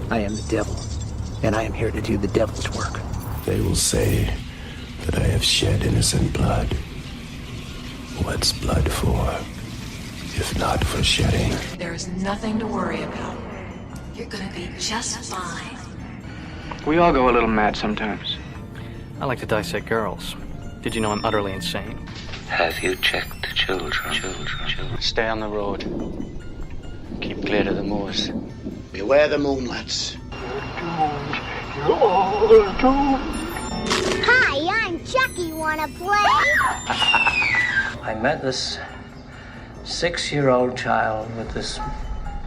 I am the devil, and I am here to do the devil's work. They will say that I have shed innocent blood. What's blood for, if not for shedding? There is nothing to worry about. You're gonna be just fine. We all go a little mad sometimes. I like to dissect girls. Did you know I'm utterly insane? Have you checked the children? Stay on the road. Keep clear to the moors. Beware the moon, lads. Hi, I'm Chucky. Wanna play? I met this 6-year-old child with this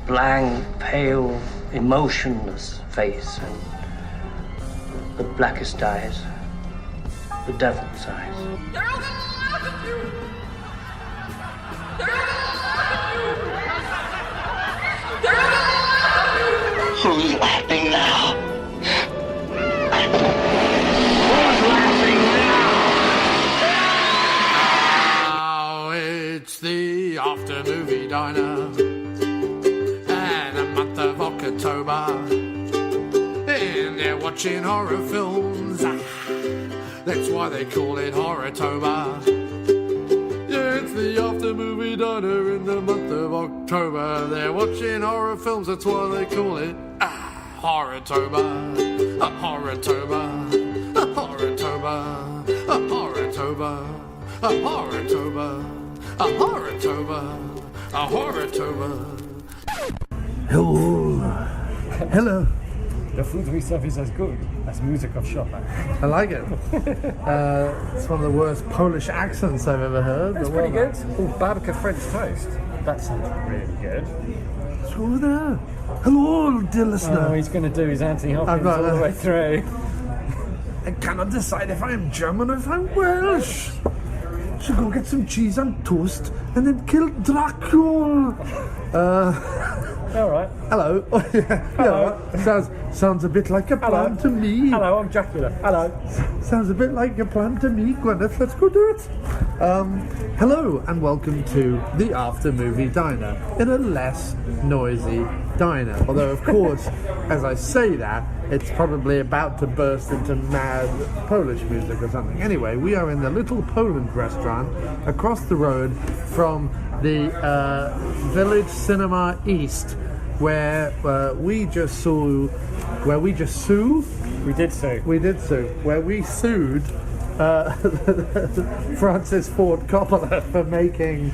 blank, pale, emotionless face and the blackest eyes, the devil's eyes. They're all gonna laugh at you! They're all gonna laugh at you! They're all gonna laugh at you! Who's laughing now? Now it's the after movie diner, and a month of Horrotober, and they're watching horror films. That's why they call it Horrotober. Yeah, it's the after movie diner in the month of October. They're watching horror films. That's why they call it Horrotober. Horrotober. Horrotober. Horrotober. Horrotober. Horrotober. Horrotober. Hello. Hello. The food we serve is as good as music of Chopin. I like it. It's one of the worst Polish accents I've ever heard. That's pretty good. Oh, barbecue French toast. That sounds really good. What's over there? Hello, dear listener. Oh, he's going to do his Anthony Hopkins all the way through. I cannot decide if I am German or if I'm Welsh. Should go get some cheese on toast and then kill Dracula. All right. Hello. Hello. Yeah, sounds a bit like a plan to me. Hello, I'm Dracula. Hello. Sounds a bit like a plan to me, Gwyneth. Let's go do it. Hello and welcome to the After Movie Diner in a less noisy diner. Although, of course, as I say that, it's probably about to burst into mad Polish music or something. Anyway, we are in the Little Poland restaurant across the road from the Village Cinema East, where we sued Francis Ford Coppola for making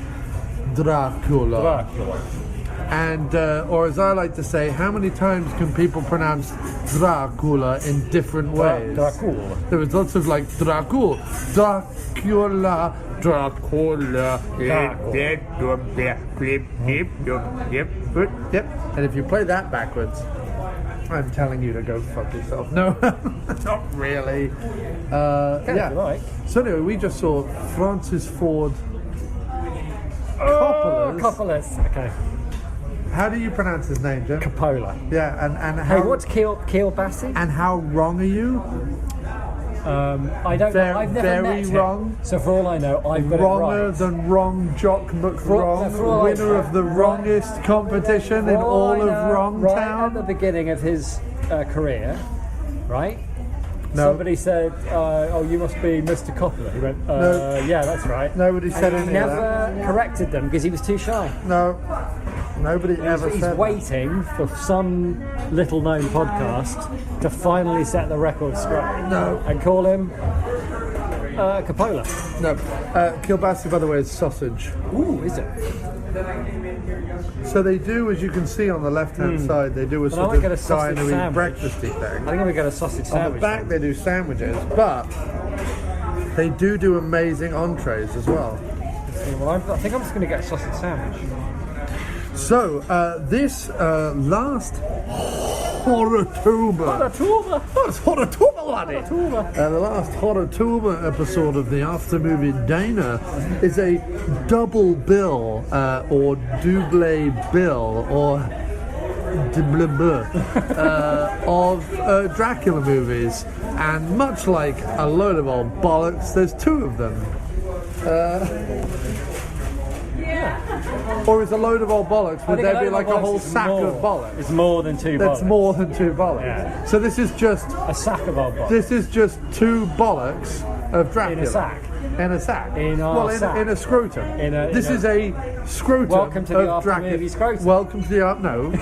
Dracula. And, or as I like to say, how many times can people pronounce Dracula in different ways? Dracula. There was lots of like Dracula, Dracula, Dracula. Yep. And if you play that backwards, I'm telling you to go fuck yourself. No, not really. Yeah. Like. So anyway, we just saw Francis Ford Coppola's. Okay. How do you pronounce his name, Jim? Coppola. Yeah, and how... Hey, what's Kielbasi? And how wrong are you? I don't know. I've never met him. wrong. So for all I know, I've got Wronger it right. than Wrong Jock McWrong, winner of the wrongest competition in all of Wrongtown. Right at the beginning of his career, right? No. Somebody said, "Oh, you must be Mr. Coppola." He went, No. "Yeah, that's right." Nobody said and any of that. Never corrected them because he was too shy. No. Nobody ever He's said waiting for some little-known podcast to finally set the record straight. No. And call him Coppola. No. Kielbasi, by the way, is sausage. Ooh, is it? So they do, as you can see on the left-hand side, they do a sort of dinery breakfasty thing. I think I'm going to get a sausage On sandwich. the back they do sandwiches, but they do amazing entrees as well. Well, I think I'm just going to get a sausage sandwich. So, this last Horrotober. That's Horrotober, laddie. The last Horrotober episode of the After Movie Diner is a double bill, or double bill, or of Dracula movies. And much like a load of old bollocks, there's two of them. Yeah. Or is a load of old bollocks? I Would think there load be of like old a whole bollocks is sack more. of bollocks? It's more than 2 bollocks. That's more than 2 bollocks. Yeah. So this is just A sack of old bollocks. This is just 2 bollocks of Dracula. In a sack. In a sack. In our sack. In a scrotum. This is a scrotum. Welcome to the of after Dracula. movie scrotum. Welcome to the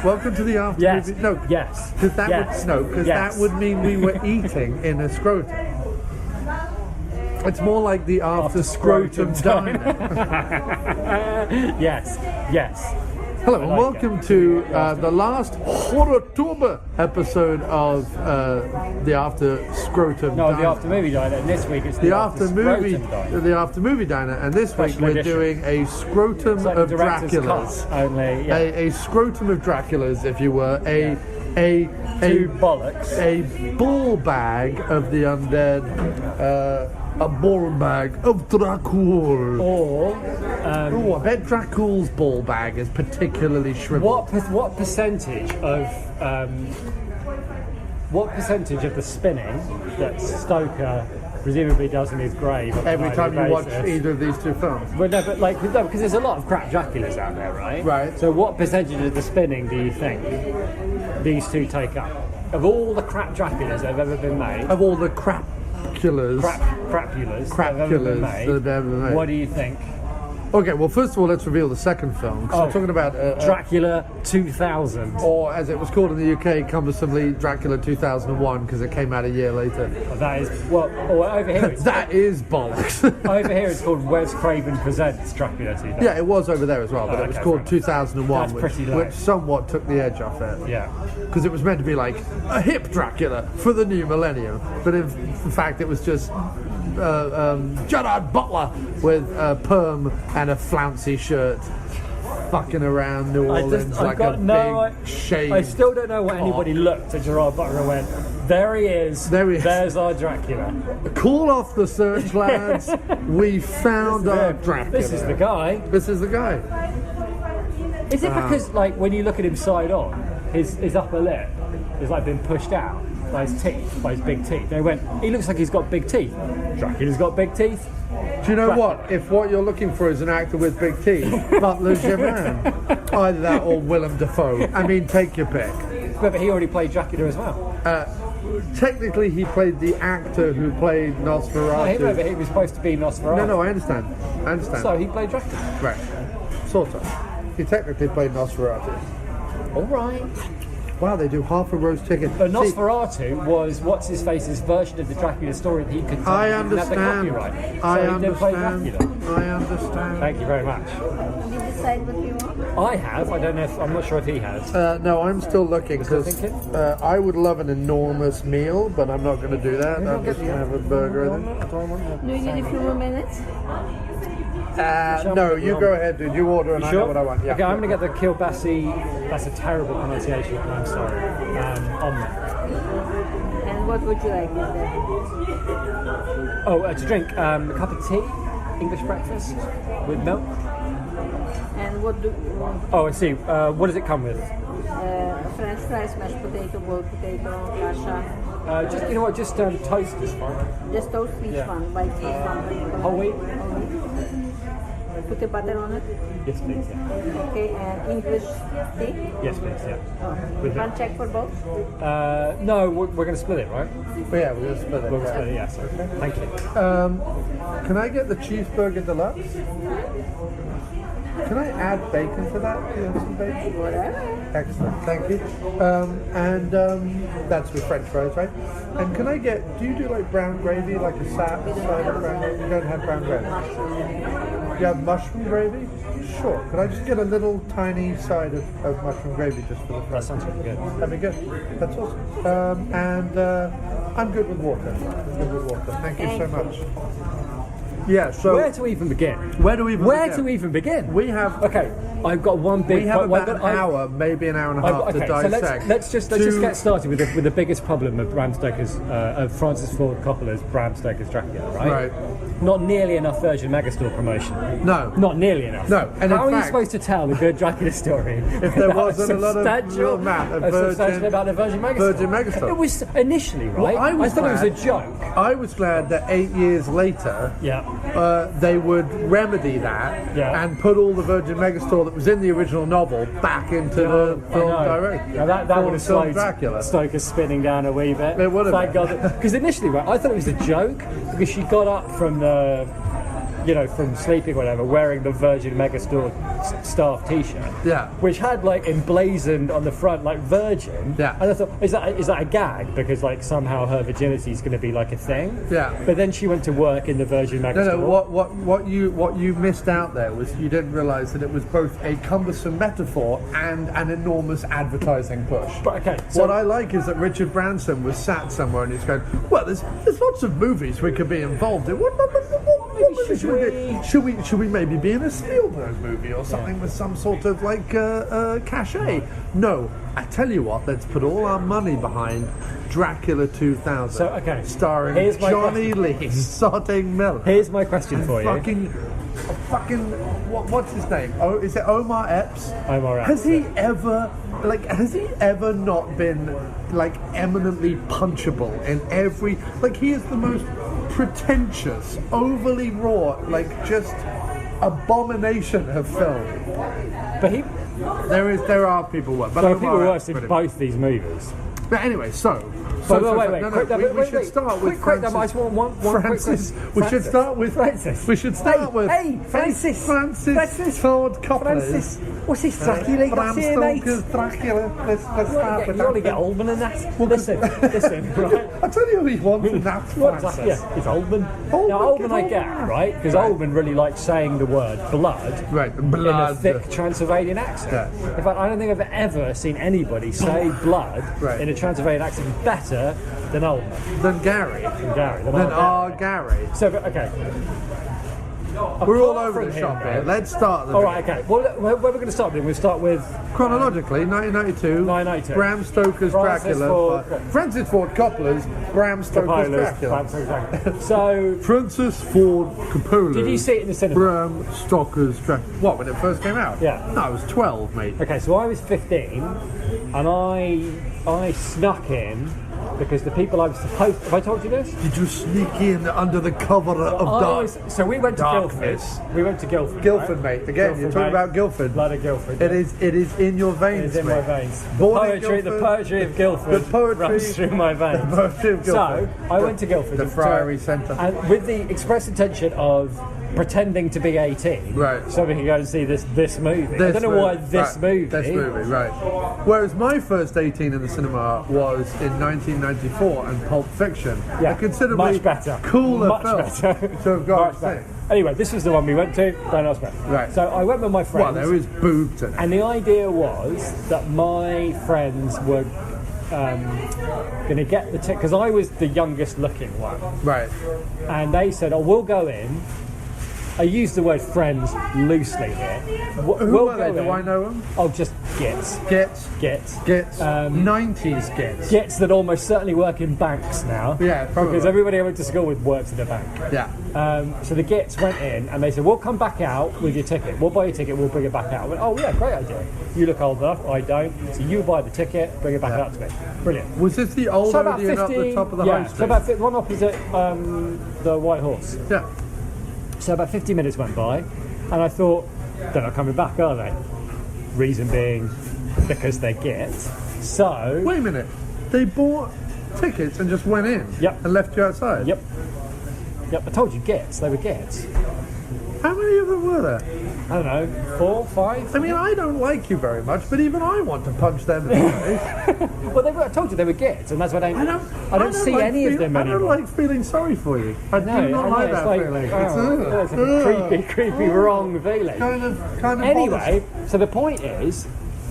Welcome to the after Yes. movie. No. Yes. Because that Yes. would Yes. that would mean we were eating in a scrotum. It's more like the after scrotum diner. Yes. Yes. Hello and welcome to the last Horrotober episode of the After Scrotum No, Diner. the after movie diner. And this week it's The after movie, Scrotum diner. the after movie diner, and this week Special we're edition. doing a scrotum It's like of the director's Draculas. cut, only, yeah. A scrotum of Draculas, if you were. A 2 bollocks. A ball bag of the undead. A ball bag of Dracula. Or I bet Dracula's ball bag is particularly shriveled. what percentage of the spinning that Stoker presumably does in his grave on a Every time you nightly watch basis? either of these 2 films? But no, because there's a lot of crap Draculas out there, right? Right. So what percentage of the spinning do you think these 2 take up? Of all the crap Draculas that have ever been made, Of all the crapulas crapulas that have ever been made, that have ever been made. what do you think? Okay, well, first of all, let's reveal the second film. 'Cause we're talking about Dracula 2000. or as it was called in the UK, cumbersomely, Dracula 2001, because it came out a year later. That is, well, over here it's That is bollocks. over here it's called Wes Craven Presents Dracula 2000. Yeah, it was over there as well, but it was okay, called fair 2001, That's pretty low. which somewhat took the edge off it. Yeah. Because it was meant to be like a hip Dracula for the new millennium, but in fact it was just Gerard Butler with a perm and a flouncy shirt, fucking around New Orleans like a big shade. I still don't know what cock. anybody looked at Gerard Butler and went, there he is. There he is. There's our Dracula. Call off the search, lads. We found our Dracula. This is the guy. This is the guy. Is it because, like, when you look at him side on, his upper lip has like been pushed out by his teeth, by his big teeth? They went, he looks like he's got big teeth. Dracula's got big teeth. Do you know what? If what you're looking for is an actor with big teeth, Butler's your man. Either that or Willem Dafoe. I mean, take your pick. But he already played Dracula as well. Technically, he played the actor who played Nosferatu. No, he was supposed to be Nosferatu. No, I understand. So he played Dracula. Right. Sort of. He technically played Nosferatu. All right. Wow, they do half a roast chicken. But Nosferatu was what's-his-face's version of the Dracula story that he could tell. I He didn't have the understand. copyright. So I he didn't play understand. Dracula. I understand. Thank you very much. Did you decide what you want? I have. I don't know if I'm not sure if he has. No, I'm still looking Still because thinking? I would love an enormous meal, but I'm not going to do that. I'm just going to have a burger. Do you need a few more minutes? No, you go ahead, dude. You order and You I sure? know what I want. Yeah. Okay, I'm going to get the kielbasi. That's a terrible pronunciation. I'm sorry. Omelette. And what would you like with that? Oh, to drink a cup of tea, English breakfast with milk. And what do you want? Oh, I see. What does it come with? French fries, mashed potato, boiled potato, kasha. Just you know what? Just toast is fine. Just toast each one, white one. Whole wheat. Put the butter on it. Yes, please. Yeah. Okay, and English tea. Yes, please. Yeah. With One check for both. No, we're going to split it, right? But yeah, we're going to split it. We're going to split it. Yes. Okay. Thank you. Can I get the cheeseburger deluxe? Can I add bacon to that? Do you have some bacon? Excellent, thank you. That's with French fries, right? And can I get, do you do like brown gravy, like a side of brown gravy? You don't have brown gravy? You have mushroom gravy? Sure. Could I just get a little tiny side of mushroom gravy just for the fries? That sounds really good. That'd be good. That's awesome. I'm good with water. Thank you so much. Yeah, so where to even begin? Where do we even begin? to even begin? We have Okay, I've got one big. we have point. about an hour, maybe an hour and a half to dissect. So let's just get started with the biggest problem of Bram Stoker's of Francis Ford Coppola's Bram Stoker's Dracula, right? Right. not nearly enough Virgin Megastore promotion. No. Not nearly enough. No. And how in are you fact, supposed to tell the good Dracula story if there wasn't a lot of substantial amount of substantial about the Virgin Megastore? It was initially, right? Well, I thought it was a joke. I was glad that 8 years later, they would remedy that and put all the Virgin Megastore that was in the original novel back into the film direct. Now that would have slowed Dracula. Stoker spinning down a wee bit. It would have. Thank God. Because initially, right, I thought it was a joke because she got up from the, from sleeping or whatever, wearing the Virgin Megastore staff T-shirt. Yeah. Which had like emblazoned on the front like Virgin. Yeah. And I thought, is that a gag? Because like somehow her virginity is going to be like a thing. Yeah. But then she went to work in the Virgin Megastore. No. What you missed out there was you didn't realise that it was both a cumbersome metaphor and an enormous advertising push. But okay. So what I like is that Richard Branson was sat somewhere and he's going, well, there's lots of movies we could be involved in. What should we maybe be in a Spielberg movie or something with some sort of like cachet? No, I tell you what, let's put all our money behind Dracula 2000. So, okay. Starring Here's my Johnny question. Lee, Sotting Miller. Here's my question for you. What's his name? Oh, is it Omar Epps? Omar Epps. Has he ever not been like eminently punchable in every? Like he is the most pretentious, overly raw, like just abomination of film. But there are people worse. But there are people Omar worse Epps, in both these movies. But anyway, Wait. we should start with Francis. I just want one Francis. We should start with Francis. We should start with Francis Ford Coppola. Francis, what's this Dracula got Bram here, mate? Stoker's Dracula. Let's start with You only that. get Oldman in that. Well, listen, right? I'll tell you who he wants in that. Francis. Yeah, it's Oldman. Now, Oldman I get, right? Because Oldman really likes saying the word blood, in a thick Transylvanian accent. Yeah. In fact, I don't think I've ever seen anybody say blood in a Transylvanian accent better than Oldman. Than Gary. Than our Gary. So, okay. We're all over the shop here. Let's start. All right, okay. Well, where we're going to start with? We'll start with chronologically 1992. Bram Stoker's Dracula. Francis Ford Coppola's Bram Stoker's Dracula. So Francis Ford Coppola. Did you see it in the cinema? Bram Stoker's Dracula. What, when it first came out? Yeah. No, I was 12, mate. Okay, so I was 15, and I snuck in. Because the people I was supposed to... Have I told you this? Did you sneak in under the cover of darkness? So we went to Guildford. Guildford, mate. Again, you're talking about Guildford. Blood of Guildford. It is in your veins, It is in mate. my veins. The poetry of Guildford runs through my veins. The poetry of Guildford. So, I went to Guildford. The Friary Centre. And with the express intention of pretending to be 18, so we could go and see this movie. I don't know why this movie. This movie, right. Whereas my first 18 in the cinema was in 1994 and Pulp Fiction. Yeah, a considerably much better. Cooler film to have gone to see. Anyway, this was the one we went to. Don't ask me. Right. So I went with my friends. Well, there was boobs in it. And the idea was that my friends were going to get the ticket because I was the youngest looking one. Right. And they said, "Oh, we'll go in." I use the word friends loosely here. Who are they? Do I know them? Oh, just gets. 90s gets. Gets that almost certainly work in banks now. Yeah, probably. Because everybody I went to school with works in a bank. Yeah. So the gets went in and they said, we'll come back out with your ticket. We'll buy your ticket, we'll bring it back out. I went, oh yeah, great idea. You look old enough, I don't. So you buy the ticket, bring it back out to me. Brilliant. Was this the old Odeon up the top of the high street? So about one opposite the White Horse. Yeah. So about 50 minutes went by, and I thought, they're not coming back, are they? Reason being, because they get. So... Wait a minute. They bought tickets and just went in? Yep. And left you outside? Yep. I told you gets. They were gets. How many of them were there? I don't know, 4, 5? I mean, I don't like you very much, but even I want to punch them in the face. Well, I told you they were gets, and that's what I don't see like any of them anymore. I don't like feeling sorry for you. I do not like that feeling. It's a creepy, wrong feeling. Kind of anyway, so the point is,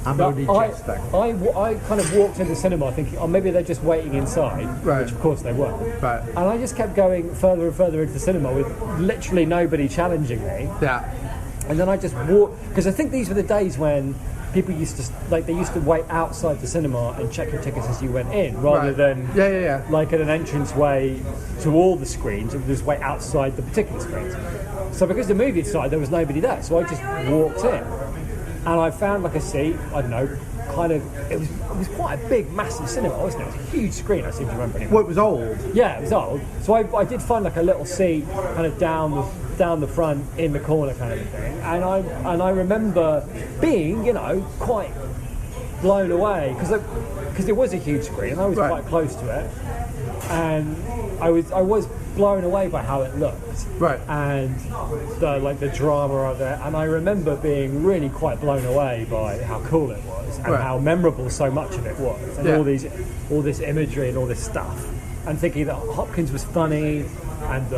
I'm only jesting. I kind of walked into the cinema thinking, oh, maybe they're just waiting inside, which of course they were. Right. And I just kept going further and further into the cinema with literally nobody challenging me. Yeah. And then I just walked, because I think these were the days when people used to wait outside the cinema and check your tickets as you went in, rather than like at an entranceway to all the screens, and just wait outside the particular screens. So because the movie had started, there was nobody there, so I just walked in, and I found like a seat. I don't know, it was quite a big, massive cinema, wasn't it? It was a huge screen. I seem to remember. Anyway. Well, it was old. Yeah, it was old. So I did find like a little seat, kind of down the front in the corner kind of thing, and I remember being, quite blown away because it was a huge screen and I was quite close to it, and I was blown away by how it looked, and the drama of it, and I remember being really quite blown away by how cool it was and how memorable so much of it was, and all this imagery and all this stuff, and thinking that Hopkins was funny and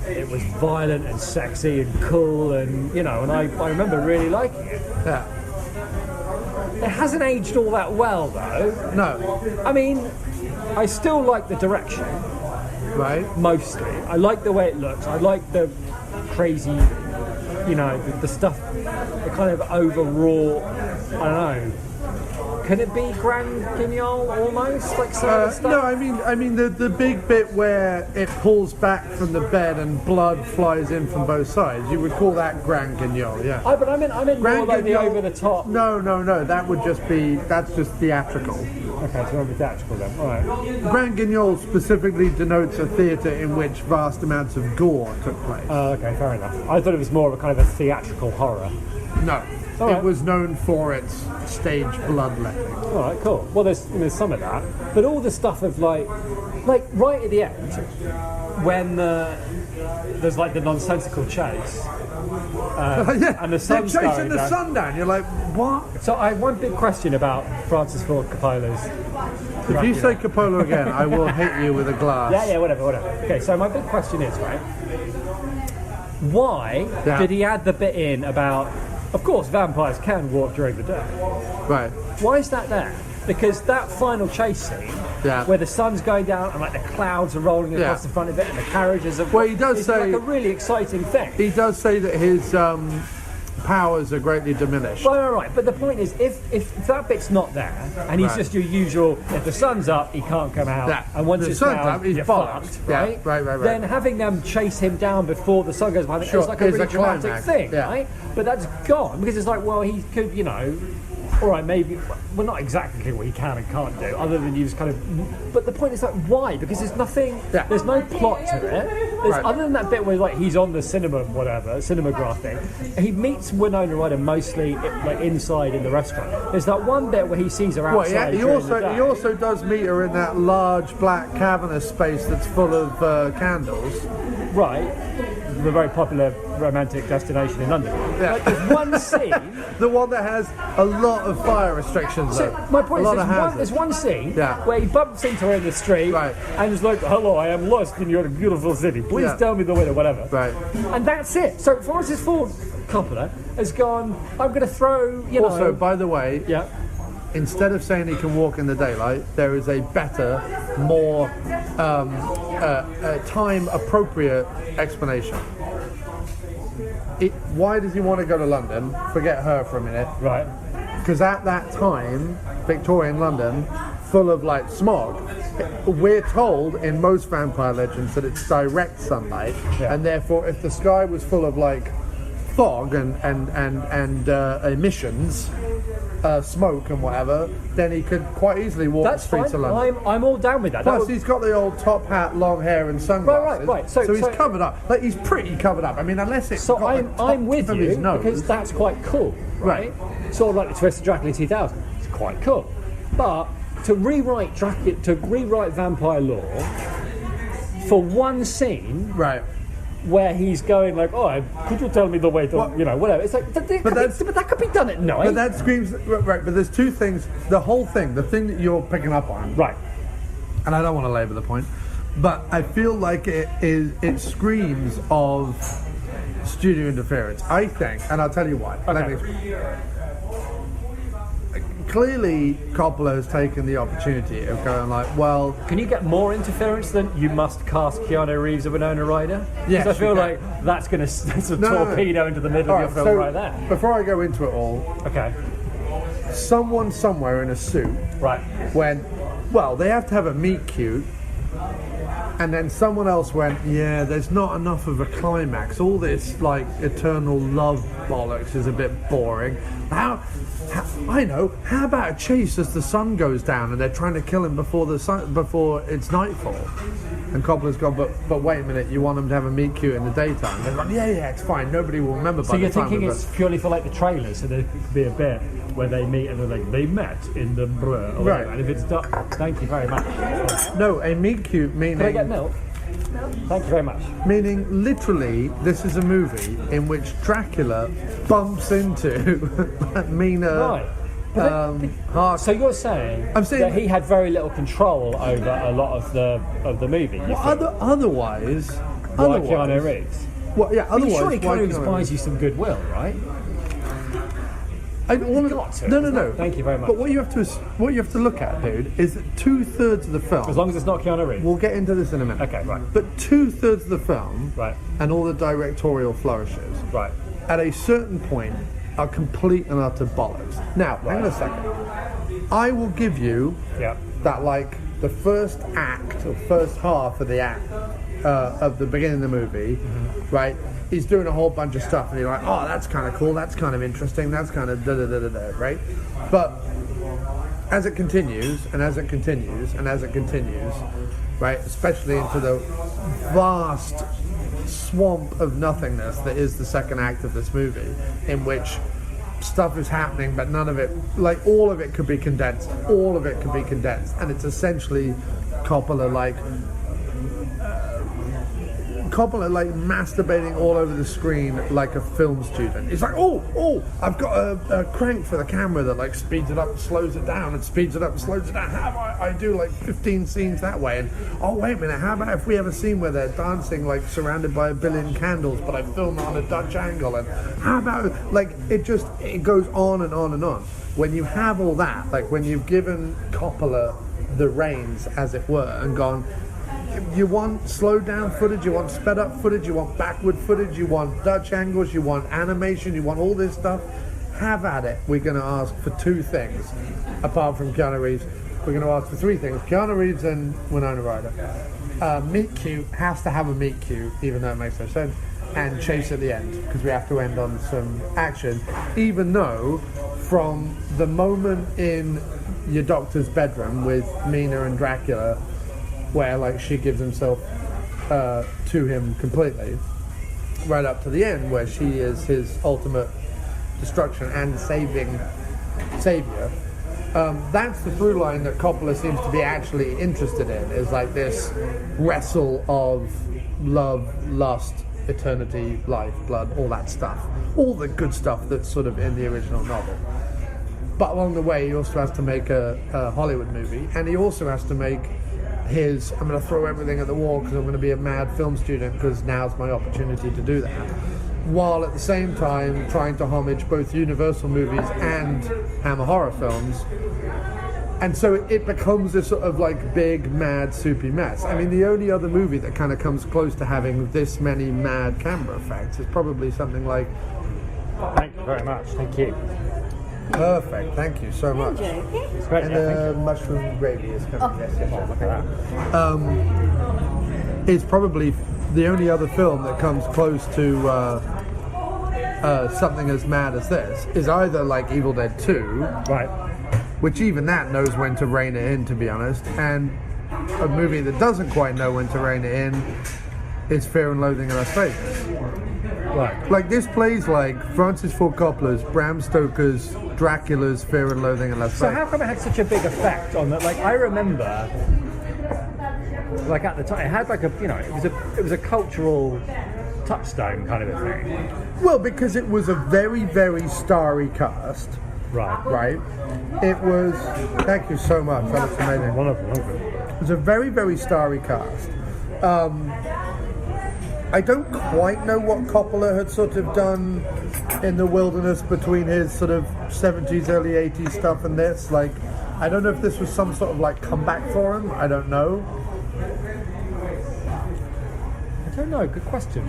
it was violent and sexy and cool, and and I remember really liking it. Yeah. It hasn't aged all that well though. No. I mean, I still like the direction. Right. Mostly. I like the way it looks. I like the crazy, the stuff, the kind of overwrought, I don't know. Can it be Grand Guignol almost, like some of the stuff? No, I mean the big bit where it pulls back from the bed and blood flies in from both sides. You would call that Grand Guignol, yeah. But I meant more like the over the top. No. That would that's just theatrical. Okay, so over theatrical then. All right. Grand Guignol specifically denotes a theatre in which vast amounts of gore took place. Oh, okay, fair enough. I thought it was more of a kind of a theatrical horror. No. It was known for its stage bloodletting. All right, cool. Well, there's some of that, but all the stuff of like right at the end, when there's like the nonsensical chase, and the sun's they're chasing going the sun down. You're like, what? So I have one big question about Francis Ford Coppola's Dracula. If you say Coppola again, I will hit you with a glass. Yeah, whatever. Okay, so my big question is, right, why did he add the bit in about, of course, vampires can walk during the day. Right. Why is that there? Because that final chase scene, where the sun's going down and like the clouds are rolling across the front of it and the carriages are... Well, he does say... like a really exciting thing. He does say that his powers are greatly diminished. Right. But the point is, if that bit's not there, and he's just your usual, if the sun's up, he can't come out, and once it's down, he's fucked, right? Right. Then having them chase him down before the sun goes behind it is like a really dramatic thing, right? But that's gone, because it's like, well, he could, all right, maybe, well, not exactly what he can and can't do, other than use kind of... But the point is, like, why? Because there's nothing... There's no plot to it. Other than that bit where, like, he's on the cinematograph thing, he meets Winona Ryder mostly, like, inside in the restaurant. There's that one bit where he sees her outside. He also does meet her in that large black cavernous space that's full of candles. Right. The very popular romantic destination in London. Like, there's one scene... the one that has a lot of fire restrictions, though. So my point is, there's one scene where he bumps into her in the street and is like, hello, I am lost in your beautiful city. Please tell me the way, or whatever. Right. And that's it. So Francis Ford Coppola has gone, I'm going to throw, Also, by the way... Instead of saying he can walk in the daylight, there is a better, more time-appropriate explanation. Why does he want to go to London? Forget her for a minute. Right. Because at that time, Victorian London, full of like smog, we're told in most vampire legends that it's direct sunlight, and therefore if the sky was full of like fog and emissions, smoke and whatever, then he could quite easily walk the streets of London. I'm all down with that. Plus, he's got the old top hat, long hair, and sunglasses. Right. So he's covered up. Like, he's pretty covered up. I mean, unless it's so I'm with you because that's quite cool, right? Sort of like the twist of Dracula 2000. It's quite cool, but to rewrite vampire lore for one scene, right? Where he's going like, oh, could you tell me the way to, whatever. It's like, but that could be done at night. But that screams, right, but there's two things. The whole thing, the thing that you're picking up on. Right. And I don't want to labour the point, but I feel like it screams of studio interference, I think, and I'll tell you why. Okay. Clearly, Coppola has taken the opportunity of going like, well... Can you get more interference than you must cast Keanu Reeves of Winona Ryder? Yes, I feel like that's a torpedo into the middle of your film right there. Before I go into it all... Okay. someone somewhere in a suit Right. went, well, they have to have a meet cute. And then someone else went, yeah, there's not enough of a climax. All this, like, eternal love bollocks is a bit boring. How about a chase as the sun goes down and they're trying to kill him before it's nightfall? And Coppola's gone, but wait a minute, you want them to have a meet cute in the daytime? They're like, yeah, it's fine. Nobody will remember by the time. So you're thinking it's purely for, like, the trailers, so there could be a bit where they meet and they're like, they met in the brr. Right. And if it's done, thank you very much. No, a meet cute meaning... Can I get milk? Thank you very much. Meaning, literally, this is a movie in which Dracula bumps into Mina. Right. So you're saying, that he had very little control over a lot of the movie. Otherwise, Keanu Reeves. Well, yeah. Otherwise, surely Keanu Reeves buys you some goodwill, right? No. Thank you very much. But what you have to look at, dude, is that 2/3 of the film. As long as it's not Keanu Reeves. We'll get into this in a minute. Okay, right. But 2/3 of the film, right, and all the directorial flourishes, right, at a certain point, are complete and utter bollocks. Now, hang on a second. I will give you that, like, the first act or first half of the act of the beginning of the movie, right? He's doing a whole bunch of stuff, and you're like, oh, that's kind of cool, that's kind of interesting, that's kind of da-da-da-da-da, right? But as it continues, and as it continues, and as it continues, right, especially into the vast swamp of nothingness that is the second act of this movie, in which stuff is happening, but none of it, like, all of it could be condensed, and it's essentially Coppola, like, masturbating all over the screen like a film student. It's like, oh, I've got a crank for the camera that, like, speeds it up and slows it down and speeds it up and slows it down. How about I do, like, 15 scenes that way? And, oh, wait a minute, how about if we have a scene where they're dancing, like, surrounded by a billion candles, but I film it on a Dutch angle? And how about, like, it goes on and on and on. When you have all that, like, when you've given Coppola the reins, as it were, and gone, you want slowed down footage, you want sped up footage, you want backward footage, you want Dutch angles, you want animation, you want all this stuff, have at it. We're going to ask for two things, apart from Keanu Reeves. We're going to ask for three things: Keanu Reeves and Winona Ryder. Meet cute has to have a meet cute, even though it makes no sense, and chase at the end, because we have to end on some action, even though from the moment in your doctor's bedroom with Mina and Dracula, where, like, she gives herself to him completely, right up to the end, where she is his ultimate destruction and savior. That's the through line that Coppola seems to be actually interested in, is like this wrestle of love, lust, eternity, life, blood, all that stuff. All the good stuff that's sort of in the original novel. But along the way, he also has to make a Hollywood movie, and he also has to make I'm going to throw everything at the wall because I'm going to be a mad film student, because now's my opportunity to do that, while at the same time trying to homage both Universal movies and Hammer horror films. And so it becomes this sort of, like, big, mad, soupy mess. I mean, the only other movie that kind of comes close to having this many mad camera effects is probably something like... Thank you very much. Thank you. Perfect, thank you so much. It's great, and mushroom gravy is coming. Yes, look at that. It's probably the only other film that comes close to something as mad as this is either, like, Evil Dead 2, right, which even that knows when to rein it in, to be honest, and a movie that doesn't quite know when to rein it in is Fear and Loathing in Las Vegas. Right. Like, this plays like Francis Ford Coppola's, Bram Stoker's, Dracula's Fear and Loathing in Las Vegas. So how come it had such a big effect on that? Like, I remember, like, at the time, it had, like, it was a cultural touchstone kind of a thing. Well, because it was a very, very starry cast. Right. It was... Thank you so much. That looks amazing. Wonderful. It was a very, very starry cast. I don't quite know what Coppola had sort of done in the wilderness between his sort of 70s, early 80s stuff and this. Like, I don't know if this was some sort of, like, comeback for him. I don't know. I don't know. Good question.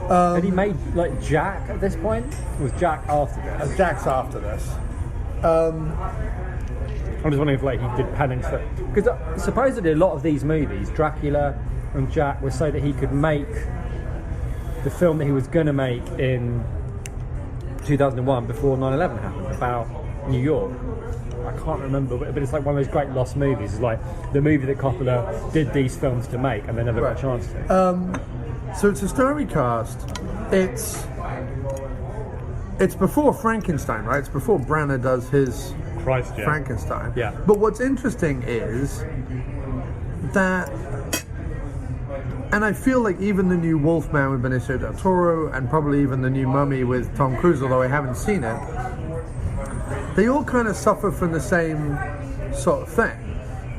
Had he made, like, Jack at this point? Or was Jack after this? Jack's after this. I'm just wondering if like he did penance for, because supposedly a lot of these movies, Dracula and Jack, were so that he could make the film that he was going to make in 2001 before 9/11 happened about New York. I can't remember, but it's like one of those great lost movies. It's like the movie that Coppola did these films to make and they never got a chance to. So it's a story cast. It's before Frankenstein, right? It's before Branagh does his Frankenstein. Yeah. But what's interesting is that, and I feel like even the new Wolfman with Benicio del Toro, and probably even the new Mummy with Tom Cruise, although I haven't seen it, they all kind of suffer from the same sort of thing,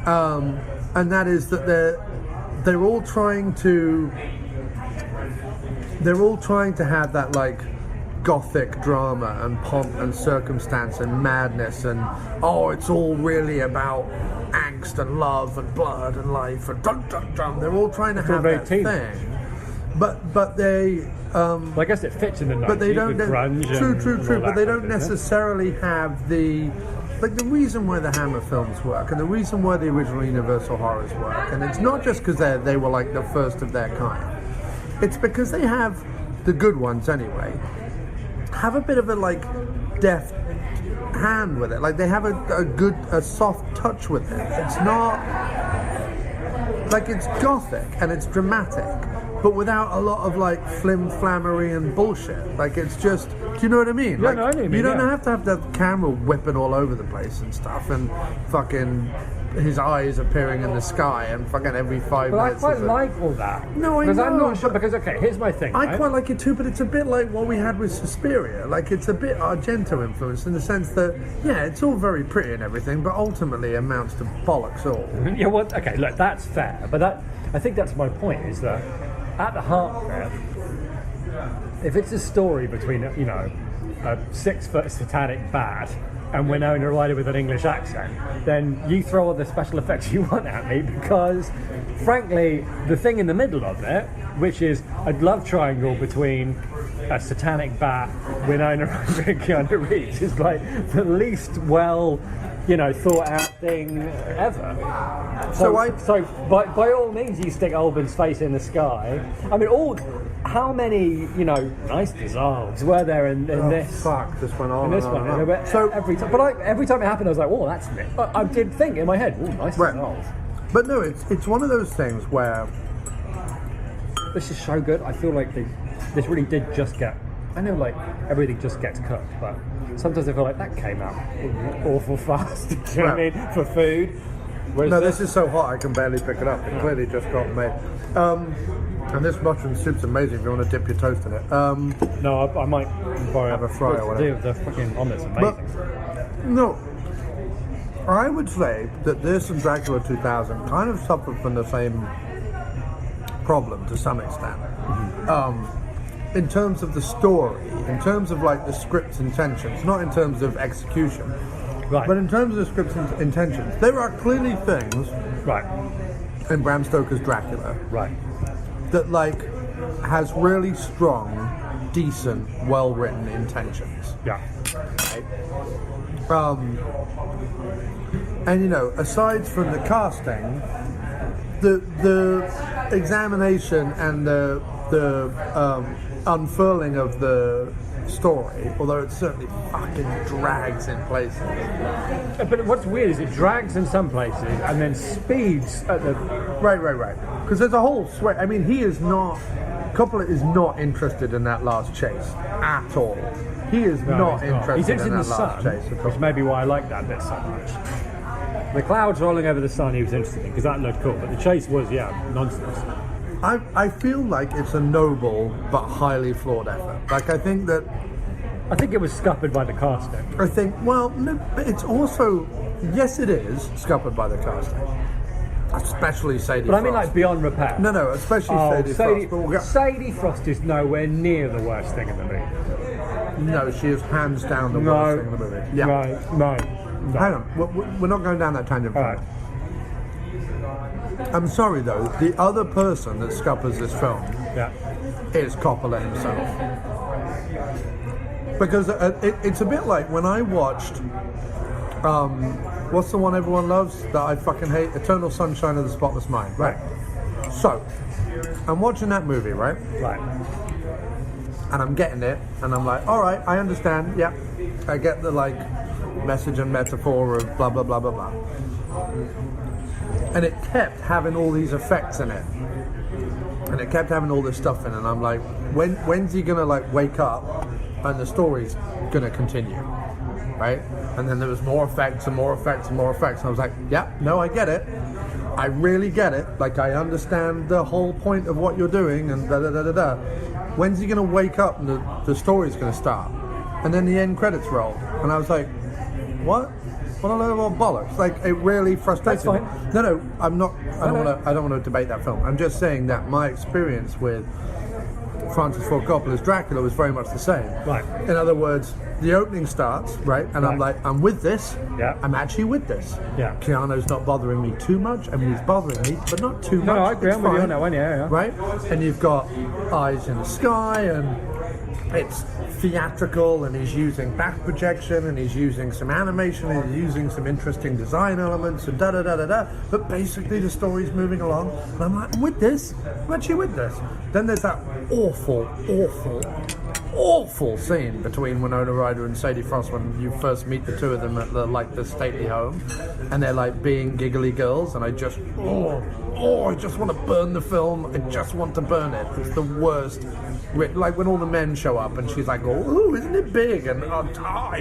and that is that they're all trying to have that like gothic drama and pomp and circumstance and madness, and it's all really about angst and love and blood and life and dun dun dun. They're all trying to have that thing, but they. I guess it fits in the 90s, but they don't. grunge True. But they don't necessarily have the reason why the Hammer films work, and the reason why the original Universal horrors work, and it's not just because they were like the first of their kind. It's because they have the good ones anyway. Have a bit of a like deft hand with it. Like they have a soft touch with it. It's not like it's gothic and it's dramatic, but without a lot of like flim-flammery and bullshit. Like it's just, do you know what I mean? Yeah, like, no, I know what you mean, you don't yeah. have to have the camera whipping all over the place and stuff, and fucking his eyes appearing in the sky and fucking every 5 minutes. But I quite like all that. No, I because know. I'm not sure. Because okay, here's my thing. I quite like it too, but it's a bit like what we had with Suspiria. Like it's a bit Argento influenced in the sense that it's all very pretty and everything, but ultimately amounts to bollocks all. Yeah, well, okay, look, that's fair, but I think that's my point. Is that at the heart of it, if it's a story between a 6-foot satanic bat and Winona Ryder with an English accent, then you throw all the special effects you want at me, because frankly the thing in the middle of it, which is a love triangle between a satanic bat, Winona Ryder and Keanu Reeves, is like the least thought out thing ever. So by all means you stick Albin's face in the sky. I mean, how many nice dissolves were there in this? Fuck, this went on. In this one, so every time it happened, I was like, "Oh, that's it." I did think in my head, "Oh, nice dissolves." But no, it's one of those things where this is so good. I feel like this really did just get. I know, like everything just gets cooked, but sometimes I feel like that came out awful fast. Do you know what I mean? For food. Whereas this is so hot I can barely pick it up. It clearly just got made. And this mushroom soup's amazing if you want to dip your toast in it. No, I might have a fry or whatever. The fucking omelets amazing. But, no, I would say that this and Dracula 2000 kind of suffered from the same problem to some extent. Mm-hmm. In terms of the story, in terms of like the script's intentions, not in terms of execution, right. But in terms of the script's intentions, there are clearly things, right, in Bram Stoker's Dracula, right, that like has really strong, decent, well-written intentions. Yeah. Right? And aside from the casting, the examination and the unfurling of the story, although it certainly fucking drags in places. But what's weird is it drags in some places and then speeds at the... Right. Because there's a whole sway. I mean, Coppola is not interested in that last chase at all. He is not interested in that last chase. Which may be why I like that bit so much. The clouds rolling over the sun he was interested in, because that looked cool, but the chase was, nonsense. I feel like it's a noble but highly flawed effort. Like, I think it was scuppered by the casting. I think, no, but it's also, yes, it is scuppered by the casting. Especially Sadie Frost. But I mean, like, beyond repair. No, especially Sadie Frost. Sadie Frost is nowhere near the worst thing in the movie. No, she is hands down the worst thing in the movie. Yeah. No. Hang on, we're not going down that tangent. All right. I'm sorry though, the other person that scuppers this film is Coppola himself. Because it's a bit like when I watched, what's the one everyone loves that I fucking hate? Eternal Sunshine of the Spotless Mind, right? So, I'm watching that movie, right? Right. And I'm getting it, and I'm like, all right, I understand, yep. I get the, like, message and metaphor of blah, blah, blah, blah, blah. And it kept having all these effects in it. And it kept having all this stuff in it, and I'm like, when's he gonna, like, wake up and the story's gonna continue, right? And then there was more effects and more effects and more effects, and I was like, yeah, no, I get it. I really get it. Like, I understand the whole point of what you're doing, and da-da-da-da-da. When's he gonna wake up and the story's gonna start? And then the end credits roll, and I was like, what? What a load of bollocks! Like, it really frustrates me. No, I'm not. I don't want to debate that film. I'm just saying that my experience with Francis Ford Coppola's Dracula was very much the same. Right. In other words, the opening starts, right, and I'm like, I'm with this. Yeah. I'm actually with this. Yeah. Keanu's not bothering me too much. I mean, he's bothering me, but not too much. No, I agree. It's I'm with you fine, on that one. Yeah. Right. And you've got Eyes in the Sky, and it's theatrical, and he's using back projection, and he's using some animation, and he's using some interesting design elements, and da-da-da-da-da. But basically the story's moving along, and I'm like, I'm with this. I'm actually with this. Then there's that awful scene between Winona Ryder and Sadie Frost when you first meet the two of them at the stately home, and they're like being giggly girls, and I just I just want to burn the film. I just want to burn it. It's the worst. Like when all the men show up and she's like, oh, isn't it big? And I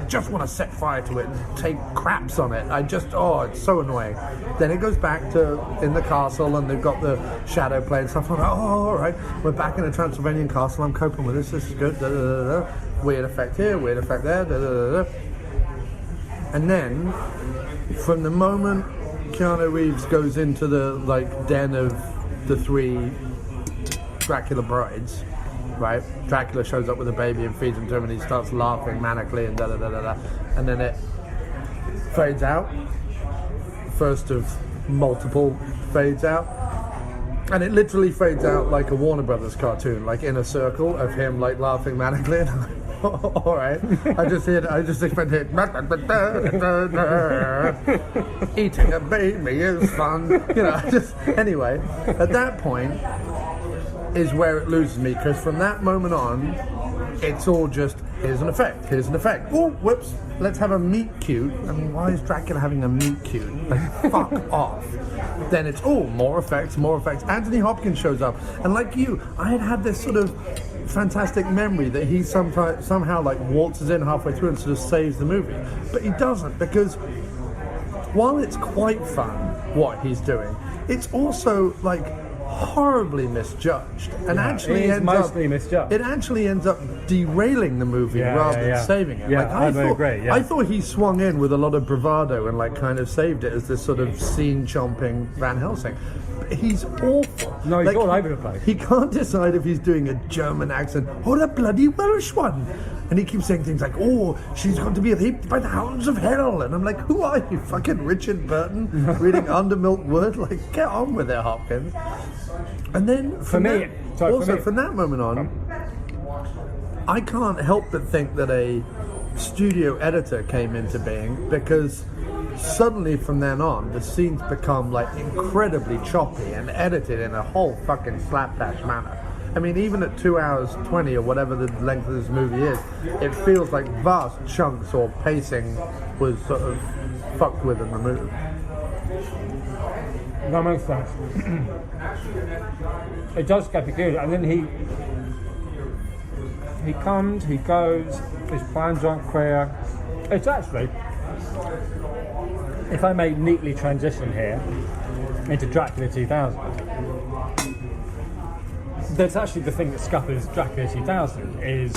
just want to set fire to it and take craps on it. It's so annoying. Then it goes back to in the castle, and they've got the shadow play and stuff. I'm like, all right, we're back in a Transylvanian castle. I'm coping with this. This is good. Da, da, da, da. Weird effect here, weird effect there. Da, da, da, da. And then, from the moment Keanu Reeves goes into the den of the three Dracula brides, right? Dracula shows up with a baby and feeds him to him, and he starts laughing manically and da da da da da. And then it fades out. First of multiple fades out. And it literally fades out like a Warner Brothers cartoon, like in a circle of him like laughing manically. And I'm like, all right. I just expected eating a baby is fun. Anyway, at that point is where it loses me, because from that moment on, it's all just, here's an effect. Oh, whoops, let's have a meet cute. I mean, why is Dracula having a meet cute? Like, fuck off. Then it's, more effects. Anthony Hopkins shows up, and like you, I had this sort of fantastic memory that he somehow like waltzes in halfway through and sort of saves the movie. But he doesn't, because while it's quite fun what he's doing, it's also like horribly misjudged, and actually it actually ends up derailing the movie rather than saving it. I thought he swung in with a lot of bravado and like kind of saved it as this sort of scene chomping Van Helsing. But he's awful. No, he's all over the place. He can't decide if he's doing a German accent or a bloody Welsh one. And he keeps saying things like, she's going to be raped by the hounds of hell. And I'm like, who are you, fucking Richard Burton, reading Undermilk Wood? Like, get on with it, Hopkins. And then, from that moment on, I can't help but think that a studio editor came into being, because suddenly from then on, the scenes become like incredibly choppy and edited in a whole fucking slapdash manner. I mean, even at 2 hours 20 or whatever the length of this movie is, it feels like vast chunks or pacing was sort of fucked with and removed. That makes sense. It does get good, and then he comes, he goes, his plans aren't clear. It's actually, if I may neatly transition here into Dracula 2000, that's actually the thing that scuppers Dracula 2000 is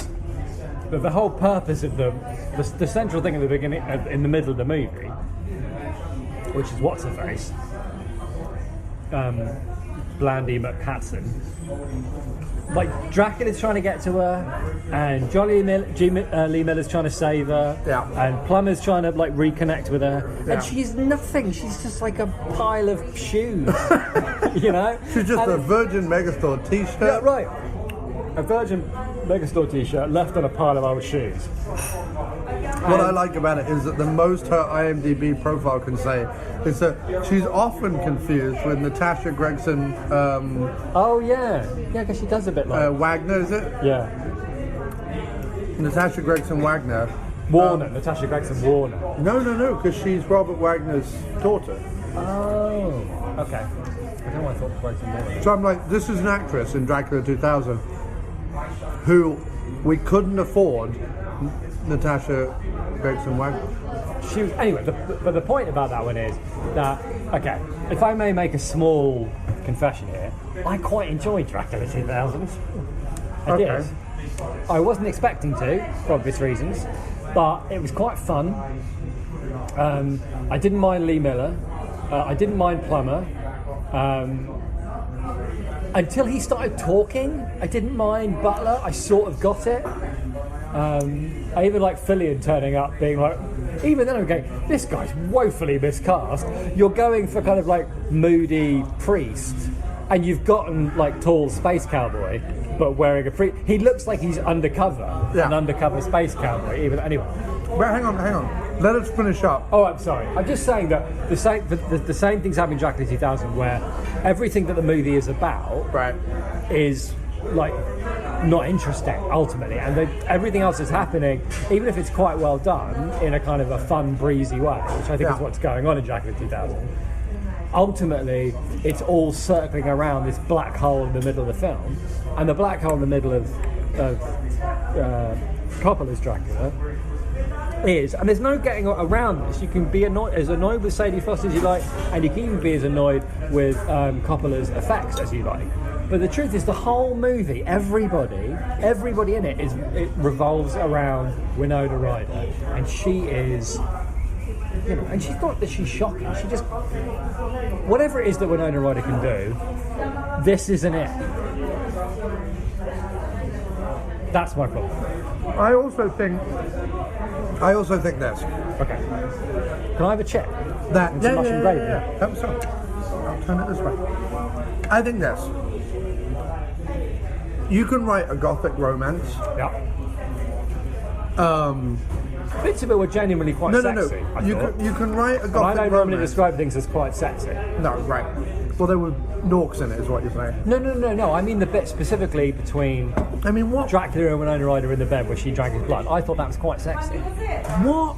that the whole purpose of the central thing at the beginning, in the middle of the movie, which is what's her face, Blandy McHatson. Like, Dracula's trying to get to her, and Lee Miller's trying to save her, and Plummer's trying to like reconnect with her, and she's nothing. She's just like a pile of shoes, She's just a Virgin Megastore t-shirt. Yeah, right. a Virgin Megastore t-shirt left on a pile of old shoes. What I like about it is that the most her IMDb profile can say is that she's often confused with Natasha Gregson. Oh yeah, because she does a bit like Wagner, is it? Yeah. Natasha Gregson Wagner. Warner, Natasha Gregson Warner. No, because she's Robert Wagner's daughter. Oh, okay. I don't know why I thought Gregson Warner. So I'm like, this is an actress in Dracula 2000 who we couldn't afford Natasha Gregson Wagner. She was, anyway, but the point about that one is that, okay, if I may make a small confession here, I quite enjoyed Dracula 2000. I did. I wasn't expecting to, for obvious reasons, but it was quite fun. I didn't mind Lee Miller. I didn't mind Plummer. Until he started talking, I didn't mind Butler. I sort of got it. I even like Fillion turning up, being like, even then I'm going, this guy's woefully miscast. You're going for kind of like moody priest, and you've gotten like tall space cowboy, but wearing a priest. He looks like he's undercover, an undercover space cowboy. Even anyway. But hang on. Let us finish up. Oh, I'm sorry. I'm just saying that the same things happen in Dracula 2000, where everything that the movie is about is like not interesting ultimately, and everything else is happening, even if it's quite well done in a kind of a fun, breezy way, which I think is what's going on in Dracula 2000. Ultimately, it's all circling around this black hole in the middle of the film, and the black hole in the middle of Coppola's Dracula is, and there's no getting around this. You can be as annoyed with Sadie Frost as you like, and you can even be as annoyed with Coppola's effects as you like. But the truth is, the whole movie, everybody in it revolves around Winona Ryder, and she is, you know, and she's not that she's shocking. She just, whatever it is that Winona Ryder can do, this isn't it. That's my problem. I also think this. Okay. Can I have a check? That gravy. I'm sorry. I'll turn it this way. I think this. You can write a gothic romance. Yeah. Bits of it were genuinely quite sexy. You can write a gothic romance. I don't normally describe things as quite sexy. No, right. Well, there were norks in it, is what you're saying. No. I mean the bit specifically between. I mean, what? Dracula and Winona Ryder in the bed where she drank his blood. I thought that was quite sexy. What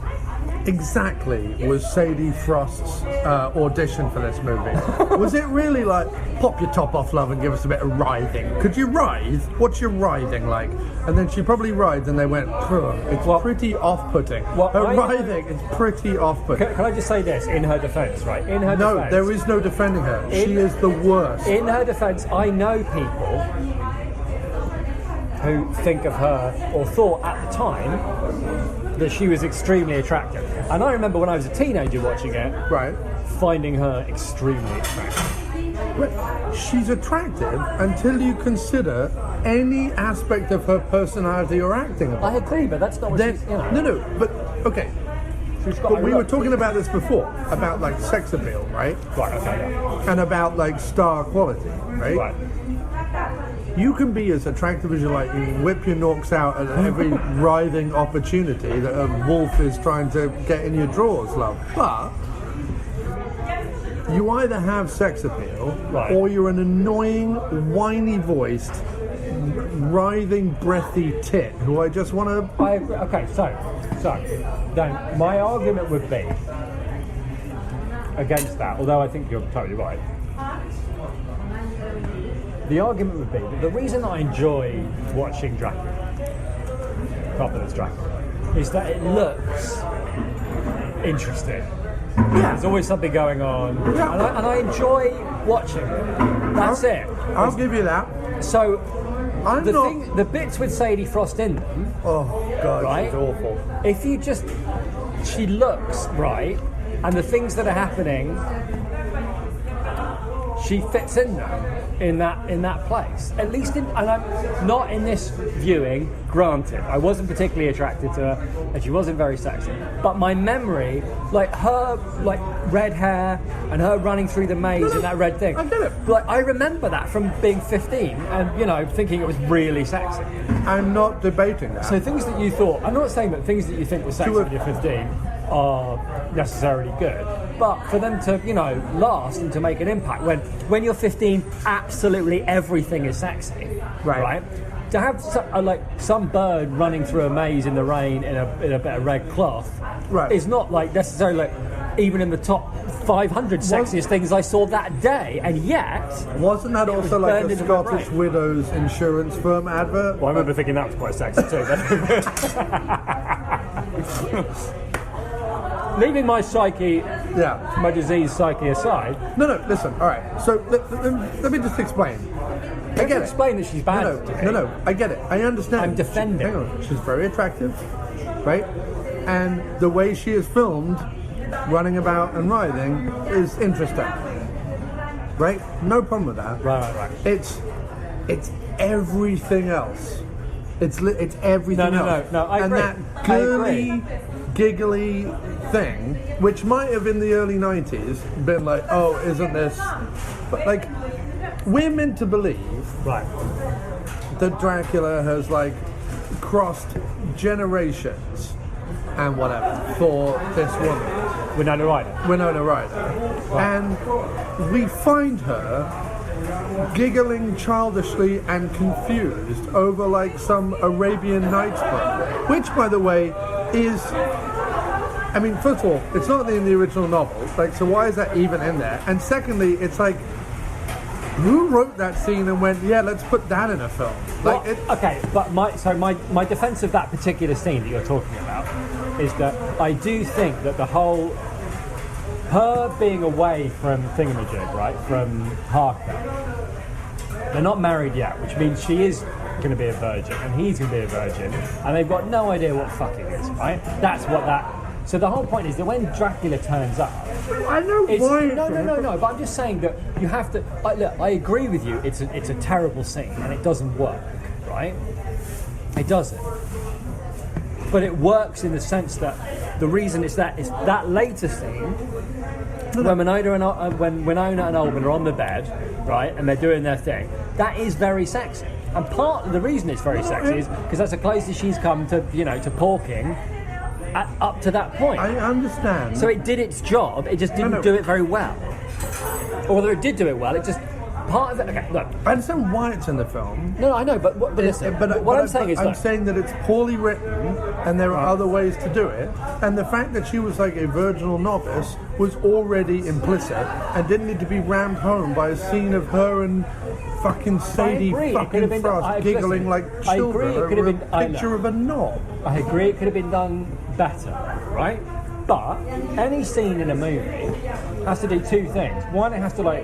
exactly was Sadie Frost's audition for this movie? Was it really like, pop your top off, love, and give us a bit of writhing? Could you writhe? What's your writhing like? And then she probably writhed and they went, it's pretty off-putting. Her writhing is pretty off-putting. Can I just say this, in her defence, right? In her defence... No, there is no defending her. She is the worst. In her defence, I know people who think of her, or thought at the time, that she was extremely attractive. And I remember when I was a teenager watching it, finding her extremely attractive. But she's attractive until you consider any aspect of her personality or acting. I agree, but that's not what she's, you know. No, but okay. But we were talking about this before, about like sex appeal, right? Right, okay, yeah. And about like star quality, right? Right. You can be as attractive as you like. You can whip your norks out at every writhing opportunity that a wolf is trying to get in your drawers, love. But you either have sex appeal, or you're an annoying, whiny-voiced, writhing, breathy tit who I just want to... Okay, so then my argument would be against that, although I think you're totally right. The argument would be that the reason I enjoy watching Dracula, Coppola's Dracula, is that it looks interesting. Yeah. There's always something going on, and I enjoy watching it. That's it. I'll give you that. So, the bits with Sadie Frost in them, oh god, right? She's awful. If you just, she looks right, and the things that are happening, she fits in them. in that place. At least and I'm not in this viewing, granted. I wasn't particularly attracted to her and she wasn't very sexy. But my memory, like her like red hair and her running through the maze in that red thing. I get it. Like I remember that from being 15 and thinking it was really sexy. I'm not debating that. So things that you thought, I'm not saying that things that you think were sexy when you're 15 are necessarily good, but for them to last and to make an impact when you're 15 absolutely everything is sexy, right? To have some bird running through a maze in the rain in a bit of red cloth is not like necessarily like even in the top 500 sexiest things I saw that day, and yet wasn't that also like a Scottish Widows insurance firm advert? Well, I remember thinking that was quite sexy too. Leaving my psyche, my diseased psyche aside. No, listen. All right. So let me just explain. I get explain that she's bad. No, I get it. I understand. I'm defending. Hang on. She's very attractive, right? And the way she is filmed, running about and writhing, is interesting, right? No problem with that. Right. It's everything else. It's everything else. No. I agree. And that girly, giggly thing, which might have in the early 90s been like, oh, isn't this? But like, we're meant to believe that Dracula has like crossed generations and whatever for this woman. Winona Ryder. And we find her giggling childishly and confused over like some Arabian Nights book, which, by the way, is... I mean, first of all, it's not in the original novel, like, so why is that even in there? And secondly, it's like, who wrote that scene and went, yeah, let's put that in a film? Like, but my defense of that particular scene that you're talking about is that I do think that the whole her being away from Thingamajig, right, from Harker, they're not married yet, which means she is going to be a virgin and he's going to be a virgin, and they've got no idea what fucking is, right? That's what that. So the whole point is that when Dracula turns up, I know why. No. But I'm just saying that you have to. Look, I agree with you. It's a terrible scene and it doesn't work, right? It doesn't. But it works in the sense that the reason it's that is that later scene when Winona and Olben are on the bed, right, and they're doing their thing. That is very sexy, and part of the reason it's very sexy is because that's the closest she's come to to porking. Up to that point. I understand. So it did its job, it just didn't do it very well. Or whether it did do it well, it just... Part of it... Okay, look. I understand why it's in the film. No, I know, but listen. What I'm saying is... I'm saying that it's poorly written, and there are other ways to do it, and the fact that she was like a virginal novice was already implicit, and didn't need to be rammed home by a scene of her and fucking Sadie fucking Frost giggling like children over a picture of a knob. I agree it could have been done better, right? But any scene in a movie has to do two things. One, it has to like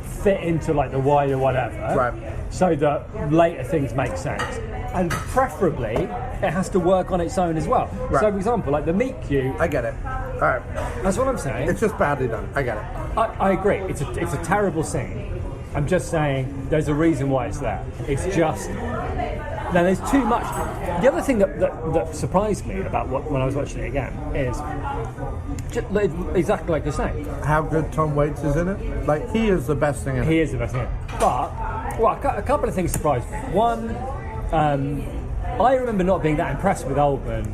fit into like the wider whatever, right? So that later things make sense, and preferably it has to work on its own as well. Right. So, for example, like the meet cute. I get it. All right. That's what I'm saying. It's just badly done. I get it. I agree. It's a terrible scene. I'm just saying there's a reason why it's there. It's just. Now, there's too much. The other thing that surprised me about when I was watching it again is just, exactly like you're saying. How good Tom Waits is in it. Like, he is the best thing in it. He is the best thing in it. But, a couple of things surprised me. One, I remember not being that impressed with Oldman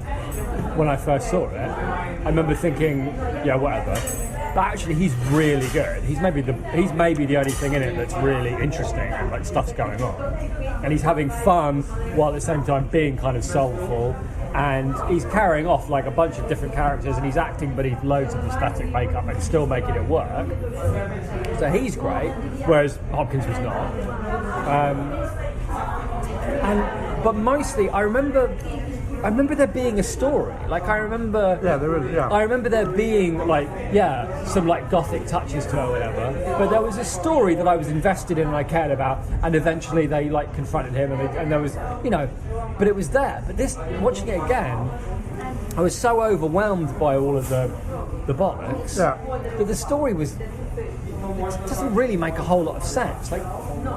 when I first saw it. I remember thinking, yeah, whatever. But actually, he's really good. He's maybe the only thing in it that's really interesting and like stuff's going on, and he's having fun while at the same time being kind of soulful, and he's carrying off like a bunch of different characters, and he's acting, but he's loads of prosthetic makeup and still making it work. So he's great, whereas Hopkins was not. But mostly, I remember there being a story. Like I remember, there is. Yeah. I remember there being some like gothic touches to it or whatever. But there was a story that I was invested in and I cared about. And eventually they like confronted him, and there was, but it was there. But this, watching it again, I was so overwhelmed by all of the bollocks that the story was. It doesn't really make a whole lot of sense. Like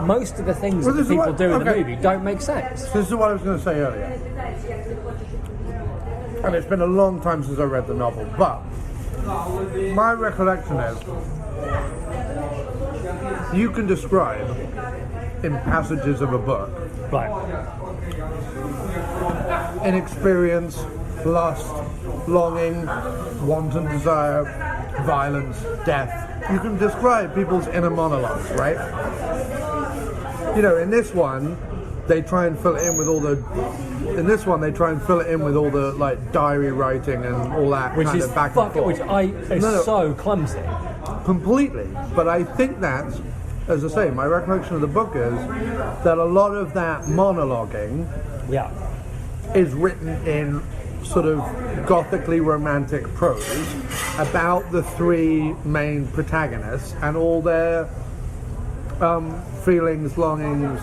most of the things Well, that this the is people what- do in the okay. movie don't make sense. This is what I was going to say earlier. And it's been a long time since I read the novel, but my recollection is you can describe in passages of a book Right. inexperience, lust, longing, wanton desire, violence, death. You can describe people's inner monologues, right? You know, in this one, they try and fill it in with all the. In this one, they try and fill it in with all the like diary writing and all that Which kind is of back and forth. which is so clumsy. Completely. But I think that, as I say, my recollection of the book is that a lot of that monologuing is written in sort of gothically romantic prose about the three main protagonists and all their feelings, longings,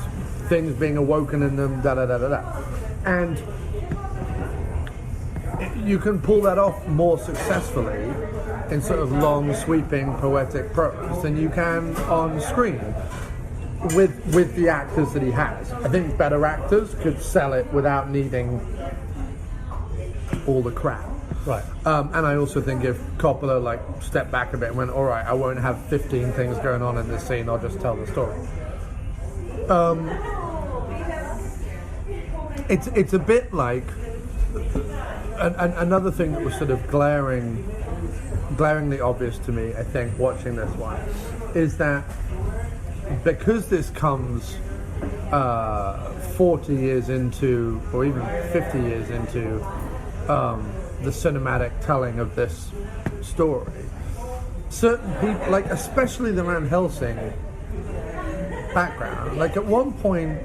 things being awoken in them, da-da-da-da-da. And you can pull that off more successfully in sort of long, sweeping, poetic prose than you can on screen with the actors that he has. I think better actors could sell it without needing all the crap. Right. And I also think if Coppola like stepped back a bit and went, all right, I won't have 15 things going on in this scene, I'll just tell the story. It's a bit like another thing that was sort of glaringly obvious to me, I think, watching this one, is that because this comes 40 years into, or even 50 years into the cinematic telling of this story, certain people, like especially the Van Helsing background, like at one point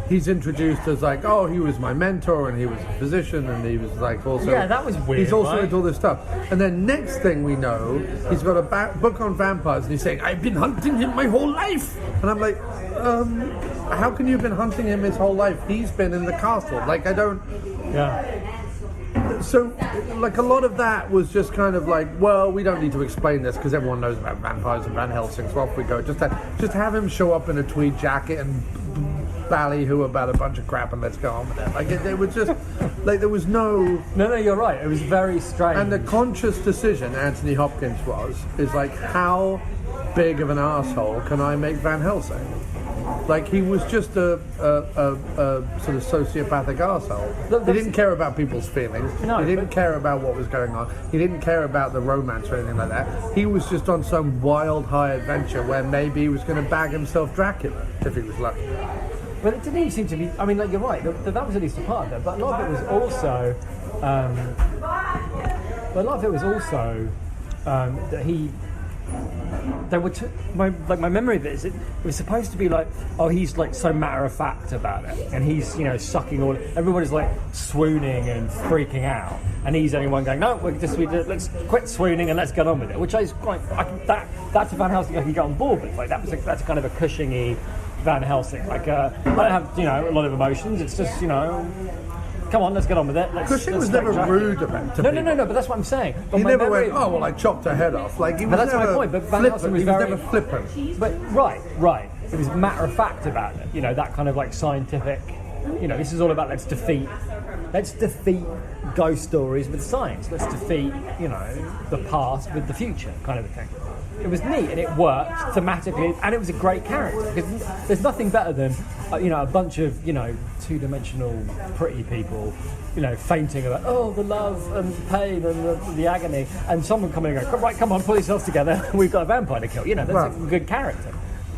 he's introduced as like, oh, he was my mentor and he was a physician and he was like also... Yeah, that was weird, He's also right? into all this stuff. And then next thing we know, he's got a book on vampires and he's saying, I've been hunting him my whole life. And I'm like, how can you have been hunting him his whole life? He's been in the castle. Like, I don't... Yeah. So, like, a lot of that was just kind of like, well, we don't need to explain this because everyone knows about vampires and Van Helsing, so off we go. Just have him show up in a tweed jacket and ballyhoo about a bunch of crap and let's go on with it. Like, it was just, like, there was no... No, you're right. It was very strange. And the conscious decision Anthony Hopkins is like, how big of an asshole can I make Van Helsing? Like, he was just a sort of sociopathic arsehole. He didn't care about people's feelings. No, he didn't care about what was going on. He didn't care about the romance or anything like that. He was just on some wild high adventure where maybe he was going to bag himself Dracula, if he was lucky. But it didn't even seem to be... I mean, like, you're right. That was at least a part of it. But a lot of it was also... that he... They were my memory of it is it was supposed to be like, oh, he's like so matter of fact about it, and he's, you know, sucking all. Everybody's like swooning and freaking out, and he's the only one going, no, let's quit swooning and let's get on with it. Which is quite that's a Van Helsing I can get on board with. Like that's kind of a cushiony Van Helsing. Like I don't have, you know, a lot of emotions. It's just, you know. Come on, let's get on with it. Cushing was never rude about it. No, but that's what I'm saying. But he never went, oh, well, I chopped her head off. Like, he was that's never my point. But Van Helsing was never flippant. But right. It was matter of fact about it. You know, that kind of like scientific. You know, this is all about let's defeat ghost stories with science. Let's defeat, you know, the past with the future, kind of a thing. It was neat and it worked thematically, and it was a great character because there's nothing better than you know, a bunch of, you know, two-dimensional pretty people, you know, fainting about the love and pain and the agony, and someone coming and going, right, come on, pull yourselves together, we've got a vampire to kill. You know, that's a good character.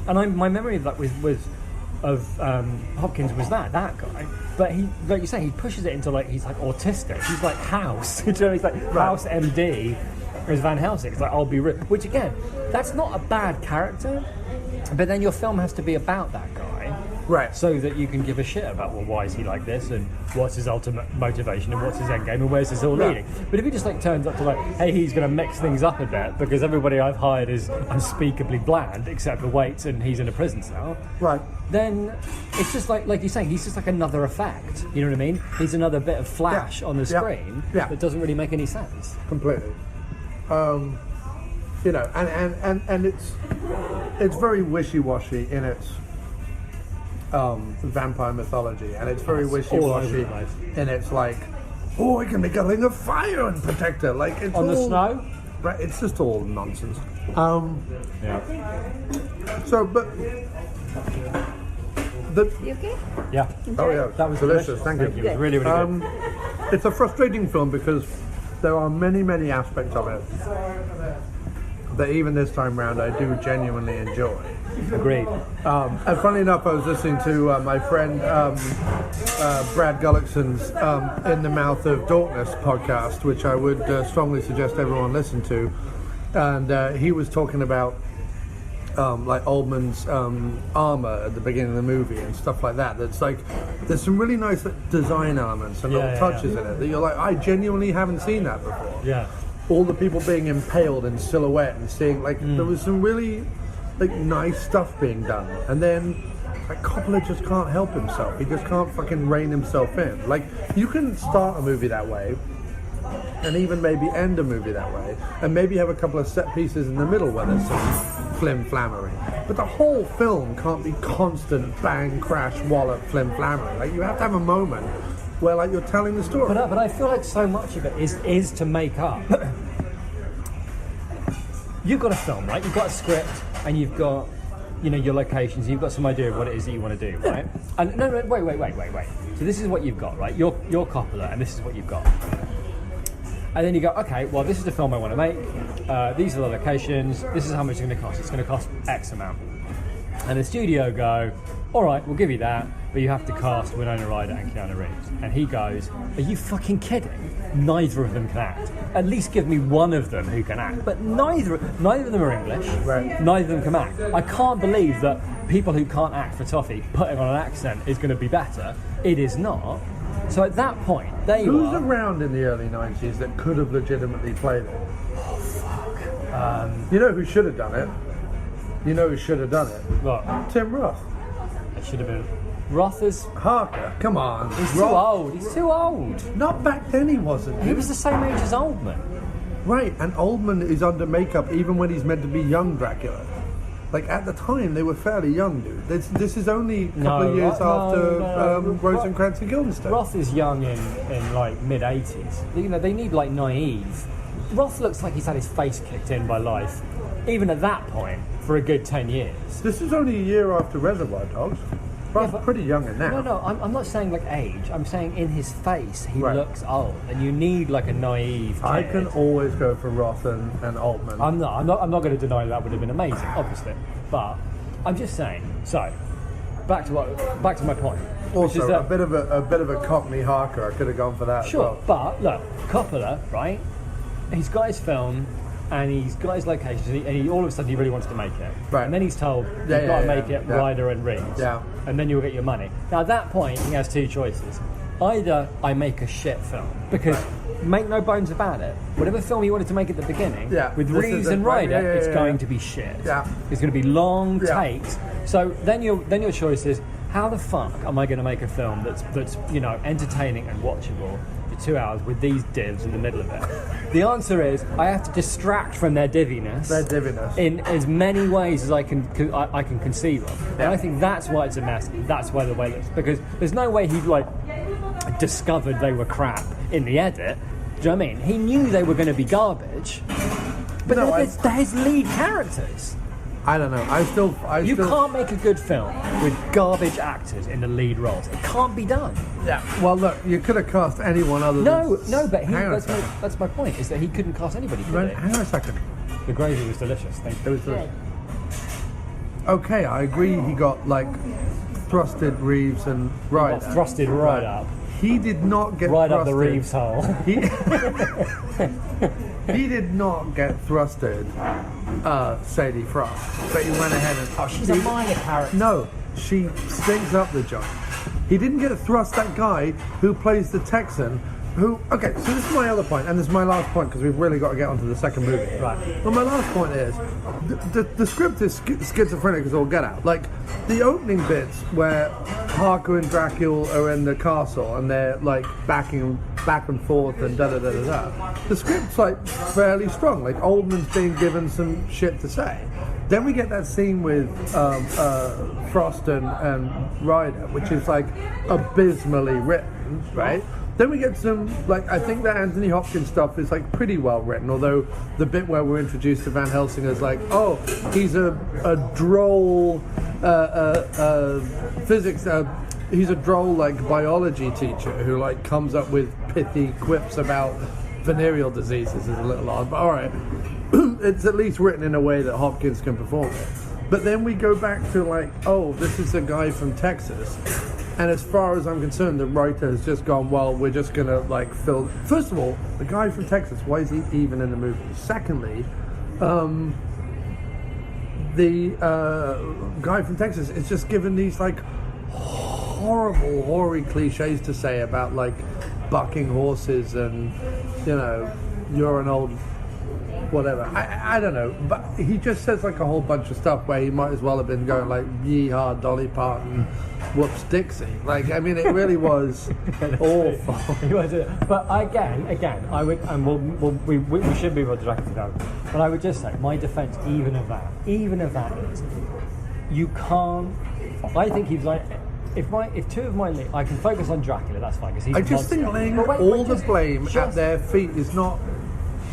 And my memory of that of Hopkins was that guy. But he, like you say, he pushes it into like he's like autistic. He's like House. You know, he's like House MD. As Van Helsing, it's like, I'll be real. Which again, that's not a bad character, but then your film has to be about that guy, right? So that you can give a shit about, well, why is he like this, and what's his ultimate motivation, and what's his end game, and where's this all leading. But if he just like turns up to like, hey, he's going to mix things up a bit because everybody I've hired is unspeakably bland except for Waits, and he's in a prison cell, right? Then it's just like you're saying, he's just like another effect. You know what I mean? He's another bit of flash on the screen that doesn't really make any sense. Completely. You know, and it's very wishy-washy in its vampire mythology, and it's very all over wishy-washy, the place. and it's like, oh, I can make a ring of fire and protect her, like it's On the all- snow? Right, it's just all nonsense. Yeah. So, but You okay? Yeah. oh yeah, That was delicious. Thank you. It was really, really good. It's a frustrating film because there are many, many aspects of it that even this time round I do genuinely enjoy. Agreed. And funny enough, I was listening to my friend Brad Gullickson's In the Mouth of Darkness podcast, which I would strongly suggest everyone listen to. And he was talking about like Oldman's armor at the beginning of the movie and stuff like that. That's like, there's some really nice design elements and little touches in it that you're like, I genuinely haven't seen that before. Yeah. All the people being impaled in silhouette and seeing like there was some really like nice stuff being done, and then like Coppola just can't help himself. He just can't fucking rein himself in. Like, you can start a movie that way and even maybe end a movie that way, and maybe have a couple of set pieces in the middle where there's some flim-flammery, but the whole film can't be constant bang, crash, wallop, flim-flammery. Like, you have to have a moment where like you're telling the story. But I feel like so much of it is to make up. You've got a film, right? You've got a script, and you've got, you know, your locations. You've got some idea of what it is that you want to do, right? And no, wait. So this is what you've got, right? You're Coppola, and this is what you've got. And then you go, okay, well, this is the film I want to make. These are the locations. This is how much it's going to cost. It's going to cost X amount. And the studio go, all right, we'll give you that, but you have to cast Winona Ryder and Keanu Reeves. And he goes, are you fucking kidding? Neither of them can act. At least give me one of them who can act. But neither of them are English. Right. Neither of them can act. I can't believe that people who can't act for toffee putting on an accent is going to be better. It is not. So at that point, Who's around in the early 90s that could have legitimately played it? Oh, fuck. You know who should have done it? You know who should have done it? What? Tim Roth. It should have been. Roth is... Harker, come on. He's too old. He's too old. Not back then he wasn't. He was the same age as Oldman. Right, and Oldman is under makeup even when he's meant to be young Dracula. Like, at the time, they were fairly young, dude. This is only a couple of years after Rosencrantz and Guildenstern. Roth is young in like, mid-80s. You know, they need, like, naive. Roth looks like he's had his face kicked in by life, even at that point, for a good 10 years. This is only a year after Reservoir Dogs. Roth's pretty young in that. No, I'm not saying, like, age. I'm saying in his face, he looks old. And you need, like, a naive kid. I can always go for Roth and Altman. I'm not going to deny that would have been amazing, obviously. But I'm just saying. So, back to my point. Also, which is that, a bit of a Cockney Harker. I could have gone for that. Sure, as well. but look, Coppola, right? He's got his film and he's got his locations, and he all of a sudden he really wants to make it. Right. And then he's told you've got to make it Ryder and Reeves. Yeah. And then you'll get your money. Now at that point he has two choices. Either I make a shit film, because make no bones about it, whatever film he wanted to make at the beginning, with Reeves and Ryder, it's going to be shit. Yeah. It's going to be long takes. So then your choice is, how the fuck am I going to make a film that's you know, entertaining and watchable for 2 hours with these divs in the middle of it? The answer is, I have to distract from their divviness. In as many ways as I can conceive of. And I think that's why it's a mess. That's why the way it is, because there's no way he like discovered they were crap in the edit. Do you know what I mean? He knew they were going to be garbage, but they're his lead characters. I don't know. You can't make a good film with garbage actors in the lead roles. It can't be done. Yeah. Well, look, you could have cast anyone other than... No, but that's my point, is that he couldn't cast anybody. Hang on a second. The gravy was delicious. Thank you. It was delicious. Okay, I agree he got, like, thrusted Reeves and Ryder. Thrusted right up. He did not get right thrusted. up the Reeves hole. He did not get thrusted Sadie Frost, but he went ahead and... Oh, she's a minor character. No, she stinks up the joint. He didn't get thrust that guy who plays the Texan, who... Okay, so this is my other point, and this is my last point, because we've really got to get onto the second movie. Right. Well, my last point is, the script is schizophrenic as all get out. Like, the opening bits where Harker and Dracula are in the castle, and they're, like, backing back and forth and da-da-da-da-da. The script's, like, fairly strong. Like, Oldman's being given some shit to say. Then we get that scene with Frost and Ryder, which is like abysmally written, right? Then we get some, like, I think that Anthony Hopkins stuff is like pretty well written, although the bit where we're introduced to Van Helsing is like, oh, he's a droll physics, he's a droll like biology teacher who like comes up with pithy quips about venereal diseases is a little odd, but all right. It's at least written in a way that Hopkins can perform it. But then we go back to like, oh, this is a guy from Texas. And as far as I'm concerned, the writer has just gone, well, we're just going to like fill... First of all, the guy from Texas, why is he even in the movie? Secondly, the guy from Texas is just given these like horrible, hoary cliches to say about like bucking horses and, you know, you're an old... whatever. I don't know, but he just says like a whole bunch of stuff where he might as well have been going like yeehaw Dolly Parton, whoops Dixie. Like, I mean, it really was awful. But again, I would, and we should be able to Dracula down. But I would just say my defence, even of that is, you can't. I think he's like. If two of my, I can focus on Dracula. That's fine because he's. I just think laying all the blame at their feet is not.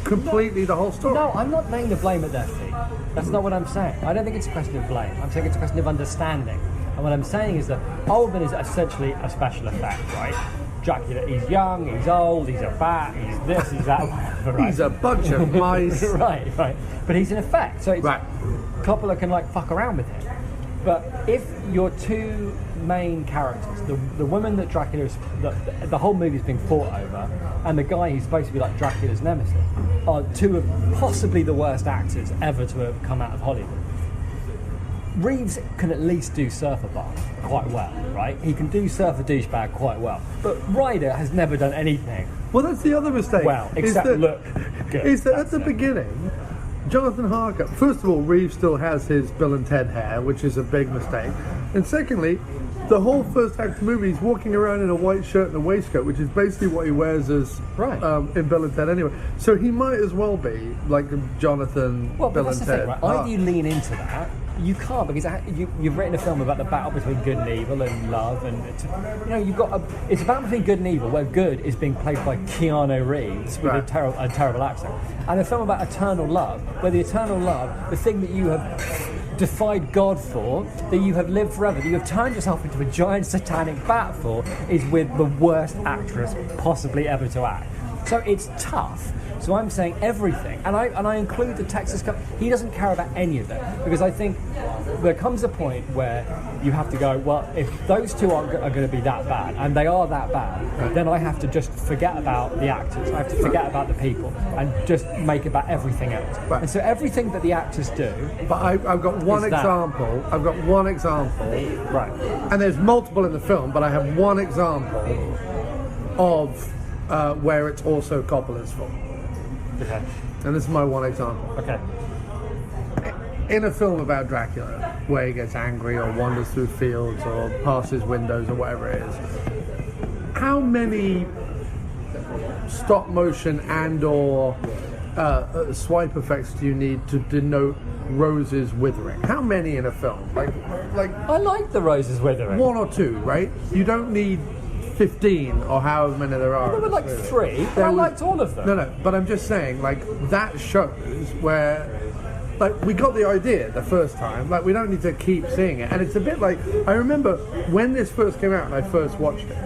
Completely the whole story. No, I'm not laying the blame at their feet. That's not what I'm saying. I don't think it's a question of blame. I'm saying it's a question of understanding. And what I'm saying is that Oldman is essentially a special effect, right? Dracula, he's young, he's old, he's a bat, he's this, he's that, whatever, right? He's a bunch of mice. right. But he's an effect. So it's, right. Coppola can like fuck around with him. But if your two main characters, the woman that Dracula's, the whole movie's being fought over, and the guy who's supposed to be like Dracula's nemesis, are two of possibly the worst actors ever to have come out of Hollywood. Reeves can at least do Surfer Bar quite well, right? He can do Surfer Douchebag quite well. But Ryder has never done anything. Well, that's the other mistake. Well, except look good. Is that at the beginning... Jonathan Harker, first of all, Reeves still has his Bill and Ted hair, which is a big mistake. And secondly, the whole first act of the movie, he's walking around in a white shirt and a waistcoat, which is basically what he wears as in Bill and Ted anyway. So he might as well be like Jonathan, Bill and Ted. Right? Either you lean into that, you can't, because you've written a film about the battle between good and evil and love, and it's a battle between good and evil, where good is being played by Keanu Reeves with a terrible accent, and a film about eternal love, where the eternal love, the thing that you have defied God for, that you have lived forever, that you have turned yourself into a giant satanic bat for, is with the worst actress possibly ever to act. So it's tough. So I'm saying everything, and I include the Texas Cup. He doesn't care about any of that, because I think there comes a point where you have to go, well, if those two are going to be that bad, and they are that bad, then I have to just forget about the actors. I have to forget about the people and just make it about everything else. Right. And so everything that the actors do. But I've got one example. I've got one example. Right. And there's multiple in the film, but I have one example of where it's also Coppola's fault. Okay. And this is my one example. Okay. In a film about Dracula, where he gets angry or wanders through fields or passes windows or whatever it is, how many stop motion and or swipe effects do you need to denote roses withering? How many in a film? Like I like the roses withering. One or two, right? You don't need 15 or however many there are. There were like 3. I liked all of them. No, but I'm just saying, like, that shows where, like, we got the idea the first time, like, we don't need to keep seeing it. And it's a bit like, I remember when this first came out and I first watched it,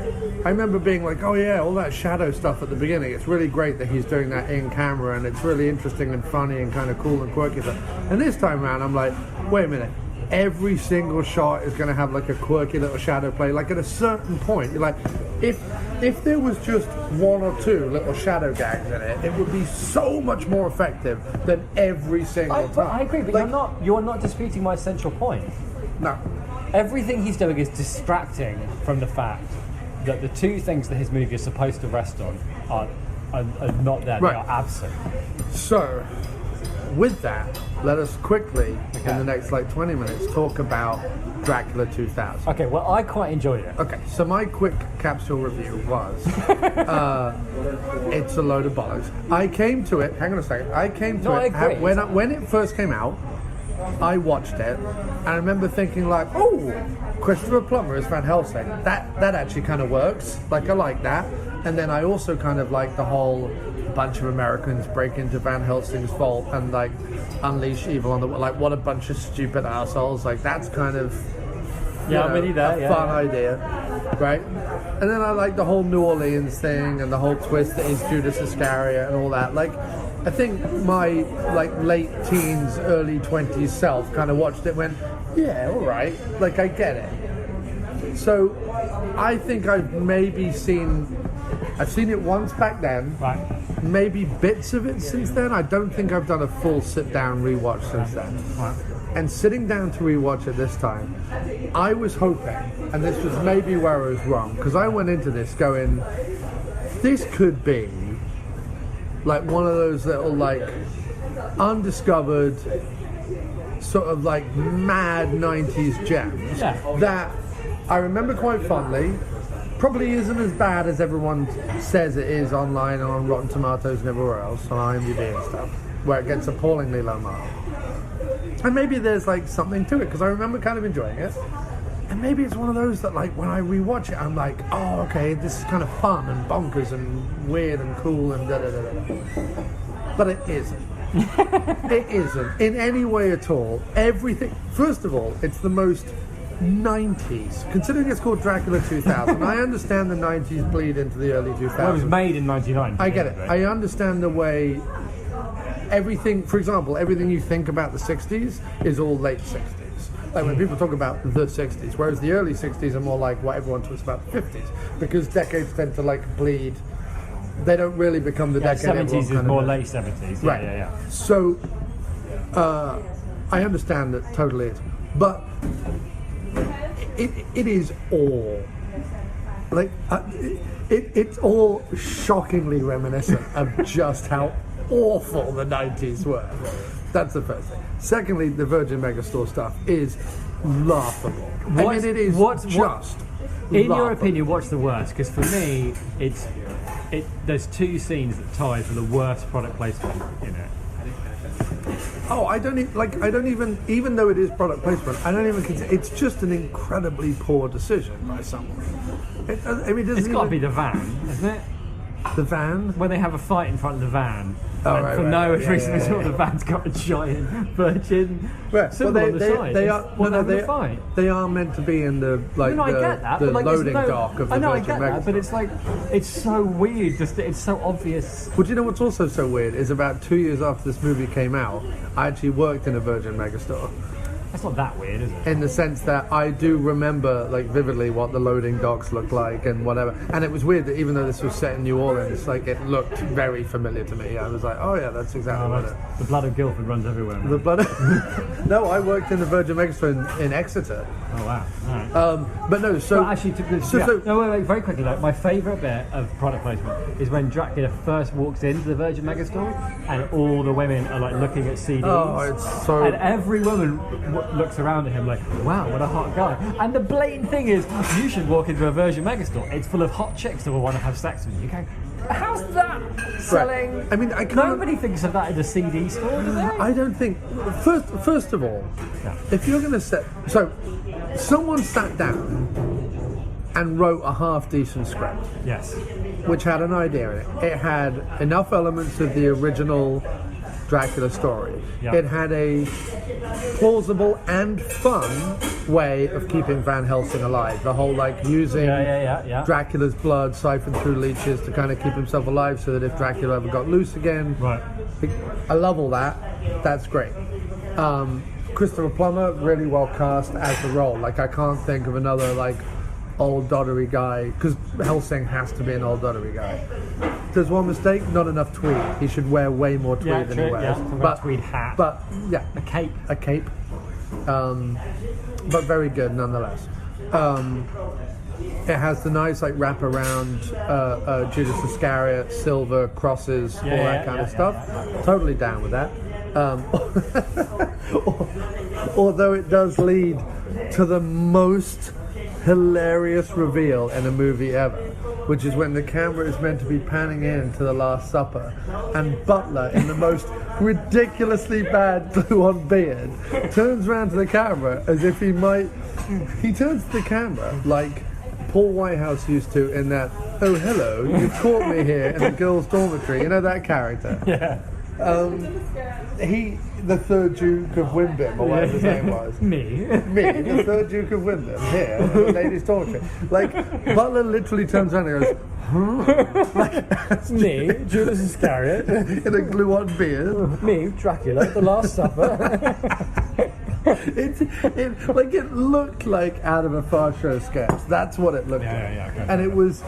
I remember being like, oh yeah, all that shadow stuff at the beginning, it's really great that he's doing that in camera, and it's really interesting and funny and kind of cool and quirky stuff. And this time around, I'm like, wait a minute. Every single shot is going to have like a quirky little shadow play. Like at a certain point, you're like, if there was just 1 or 2 little shadow gags in it, it would be so much more effective than every single time. I agree, but like, you're not disputing my central point. No. Everything he's doing is distracting from the fact that the two things that his movie is supposed to rest on are not there. Right. They are absent. So, with that, let us quickly, in the next like 20 minutes, talk about Dracula 2000. Okay, well, I quite enjoyed it. Okay, so my quick capsule review was, it's a load of bollocks. I came to it, hang on a second, when it first came out, I watched it, and I remember thinking like, oh, Christopher Plummer as Van Helsing. That actually kind of works. Like, I like that. And then I also kind of like the whole bunch of Americans break into Van Helsing's vault and like unleash evil on the like. What a bunch of stupid assholes! Like, that's kind of I'm with you there. Fun idea, right? And then I like the whole New Orleans thing and the whole twist that is Judas Iscariot and all that. Like, I think my like late teens, early 20s self kind of watched it and went, yeah, all right, like I get it. So I think I've seen it once back then, right? Maybe bits of it since then. I don't think I've done a full sit-down rewatch since then. Right. And sitting down to rewatch it this time, I was hoping, and this was maybe where I was wrong, because I went into this going, this could be like one of those little like undiscovered sort of like mad 90s gems that I remember quite fondly. Probably isn't as bad as everyone says it is online and on Rotten Tomatoes and everywhere else, on IMDb and stuff, where it gets appallingly low mark. And maybe there's like something to it, because I remember kind of enjoying it. And maybe it's one of those that like when I rewatch it, I'm like, oh, okay, this is kind of fun and bonkers and weird and cool and da-da-da-da. But it isn't. It isn't in any way at all. Everything, first of all, it's the most 90s, considering it's called Dracula 2000. I understand the 90s bleed into the early 2000s. Well, it was made in 99. I get it. I understand the way everything, for example, everything you think about the 60s is all late 60s. Like when people talk about the 60s, whereas the early 60s are more like what everyone talks about the 50s, because decades tend to like bleed. They don't really become the decade. 70s is more late 70s. Yeah, right. yeah. So I understand that totally is, but it is all like it's all shockingly reminiscent of just how awful the 90s were. That's the first thing. Secondly, the Virgin Megastore stuff is laughable. It is just in laughable. your opinion, what's the worst? Because for me, there's two scenes that tie for the worst product placement in it. Oh, I don't even though it is product placement, I don't even consider it's just an incredibly poor decision by someone. It's got to be the van, isn't it? The van? When they have a fight in front of the van. Oh, for no reason at all, the van's got a giant Virgin symbol on the side. They are meant to be in the I get that, the but like, loading dock of the Virgin I get that, Megastore. but it's like it's so weird. It's so obvious. Well, do you know what's also so weird is about 2 years after this movie came out, I actually worked in a Virgin Megastore. That's not that weird, is it? In the sense that I do remember, like, vividly what the loading docks look like and whatever. And it was weird that even though this was set in New Orleans, like, it looked very familiar to me. I was like, oh yeah, that's exactly what it is. The blood of Guildford runs everywhere. Man. The blood of... No, I worked in the Virgin Megastore in Exeter. Oh wow. All right. But no, so... But actually, wait, very quickly though, my favourite bit of product placement is when Dracula first walks into the Virgin Megastore and all the women are like looking at CDs. Oh, it's so... And every woman looks around at him like, wow, what a hot guy. And the blatant thing is, you should walk into a Virgin Megastore. It's full of hot chicks that will want to have sex with you. Okay? How's that selling? Right. I mean, nobody thinks of that in a CD store, do they? I don't think. First of all, if you're going to set, so someone sat down and wrote a half decent script. Yes. Which had an idea in it. It had enough elements of the original Dracula story. Yep. It had a plausible and fun way of keeping Van Helsing alive. The whole like using Dracula's blood siphoned through leeches to kind of keep himself alive, so that if Dracula ever got loose again. Right. I love all that. That's great. Christopher Plummer, really well cast as the role. Like, I can't think of another like old doddery guy, because Helsing has to be an old doddery guy. There's one mistake, not enough tweed. He should wear way more tweed than he wears. But tweed hat. But yeah, a cape. But very good nonetheless. It has the nice like wrap around Judas Iscariot, silver crosses, all that kind of stuff. Totally down with that. Although it does lead to the most hilarious reveal in a movie ever, which is when the camera is meant to be panning in to the Last Supper, and Butler, in the most ridiculously bad glue-on beard, turns around to the camera as if he turns to the camera like Paul Whitehouse used to in that, "Oh, hello, you've caught me here in the girls' dormitory." You know that character? Yeah. The third Duke of Windham, or whatever his name was. Me, the third Duke of Windham, here, in the ladies' dormitory. Like, Butler literally turns around and goes, "Huh?" Like, me, Judas Iscariot. In a glue-on beard. Me, Dracula, the Last Supper. It looked like out of a Far Show sketch. That's what it looked like. Yeah. And it was...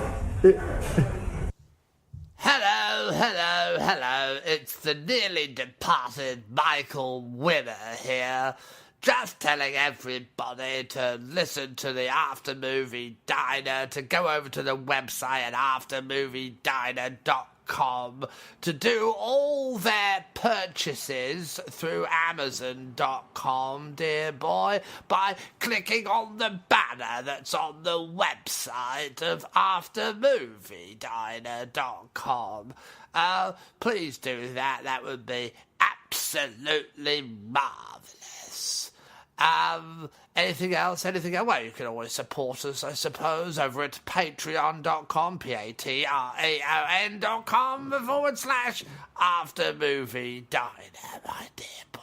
Hello, it's the nearly departed Michael Winner here. Just telling everybody to listen to the After Movie Diner, to go over to the website at aftermoviediner.com to do all their purchases through Amazon.com, dear boy, by clicking on the banner that's on the website of aftermoviediner.com. Please do that. That would be absolutely marvellous. Anything else? Well, you can always support us, I suppose, over at patreon.com, patreon.com/aftermoviediner, my dear boy.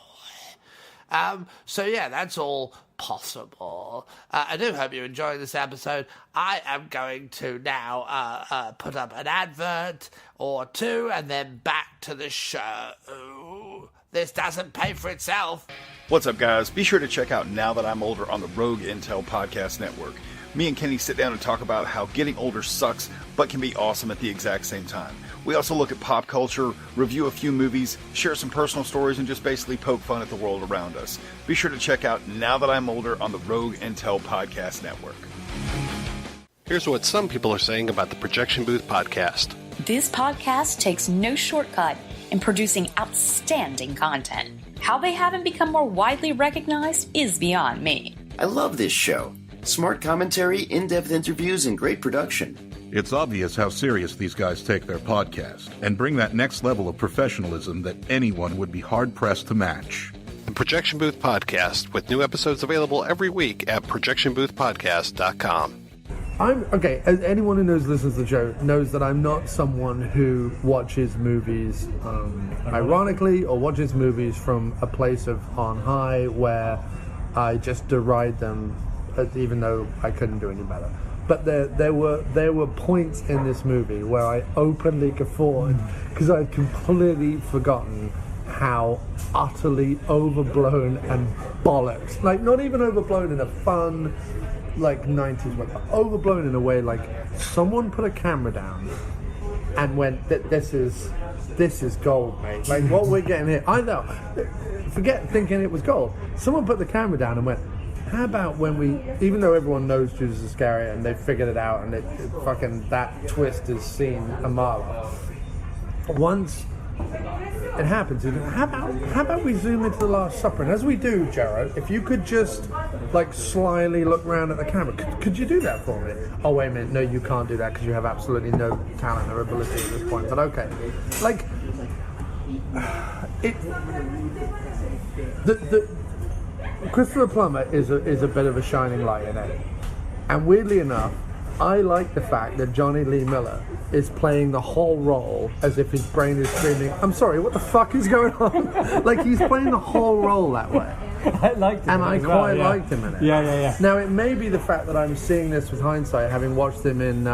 So yeah, that's all possible. I do hope you're enjoying this episode. I am going to now put up an advert or two and then back to the show. This doesn't pay for itself. What's up, guys? Be sure to check out Now That I'm Older on the Rogue Intel Podcast Network. Me and Kenny sit down and talk about how getting older sucks, but can be awesome at the exact same time. We also look at pop culture, review a few movies, share some personal stories, and just basically poke fun at the world around us. Be sure to check out Now That I'm Older on the Rogue Intel Podcast Network. Here's what some people are saying about the Projection Booth Podcast. This podcast takes no shortcut in producing outstanding content. How they haven't become more widely recognized is beyond me. I love this show. Smart commentary, in-depth interviews, and great production. It's obvious how serious these guys take their podcast and bring that next level of professionalism that anyone would be hard-pressed to match. The Projection Booth Podcast, with new episodes available every week at projectionboothpodcast.com. As anyone who listens to the show knows that I'm not someone who watches movies ironically or watches movies from a place of on high where I just deride them, even though I couldn't do any better. But there were points in this movie where I openly guffawed because I'd completely forgotten how utterly overblown and bollocks, like not even overblown in a fun, like 90s way, but overblown in a way like someone put a camera down and went, this is gold, mate. Like what we're getting here. I know. Forget thinking it was gold. Someone put the camera down and went, how about when we, even though everyone knows Judas Iscariot and they've figured it out and fucking that twist is seen a mile off. Once it happens, how about we zoom into the Last Supper? And as we do, Gerard, if you could just like slyly look around at the camera, could you do that for me? Oh wait a minute, no, you can't do that because you have absolutely no talent or ability at this point. But okay, like the Christopher Plummer is a bit of a shining light in it, and weirdly enough, I like the fact that Johnny Lee Miller is playing the whole role as if his brain is screaming, I'm sorry, what the fuck is going on? Like, he's playing the whole role that way. I liked him. And I quite liked him in it. Yeah. Now, it may be the fact that I'm seeing this with hindsight, having watched him in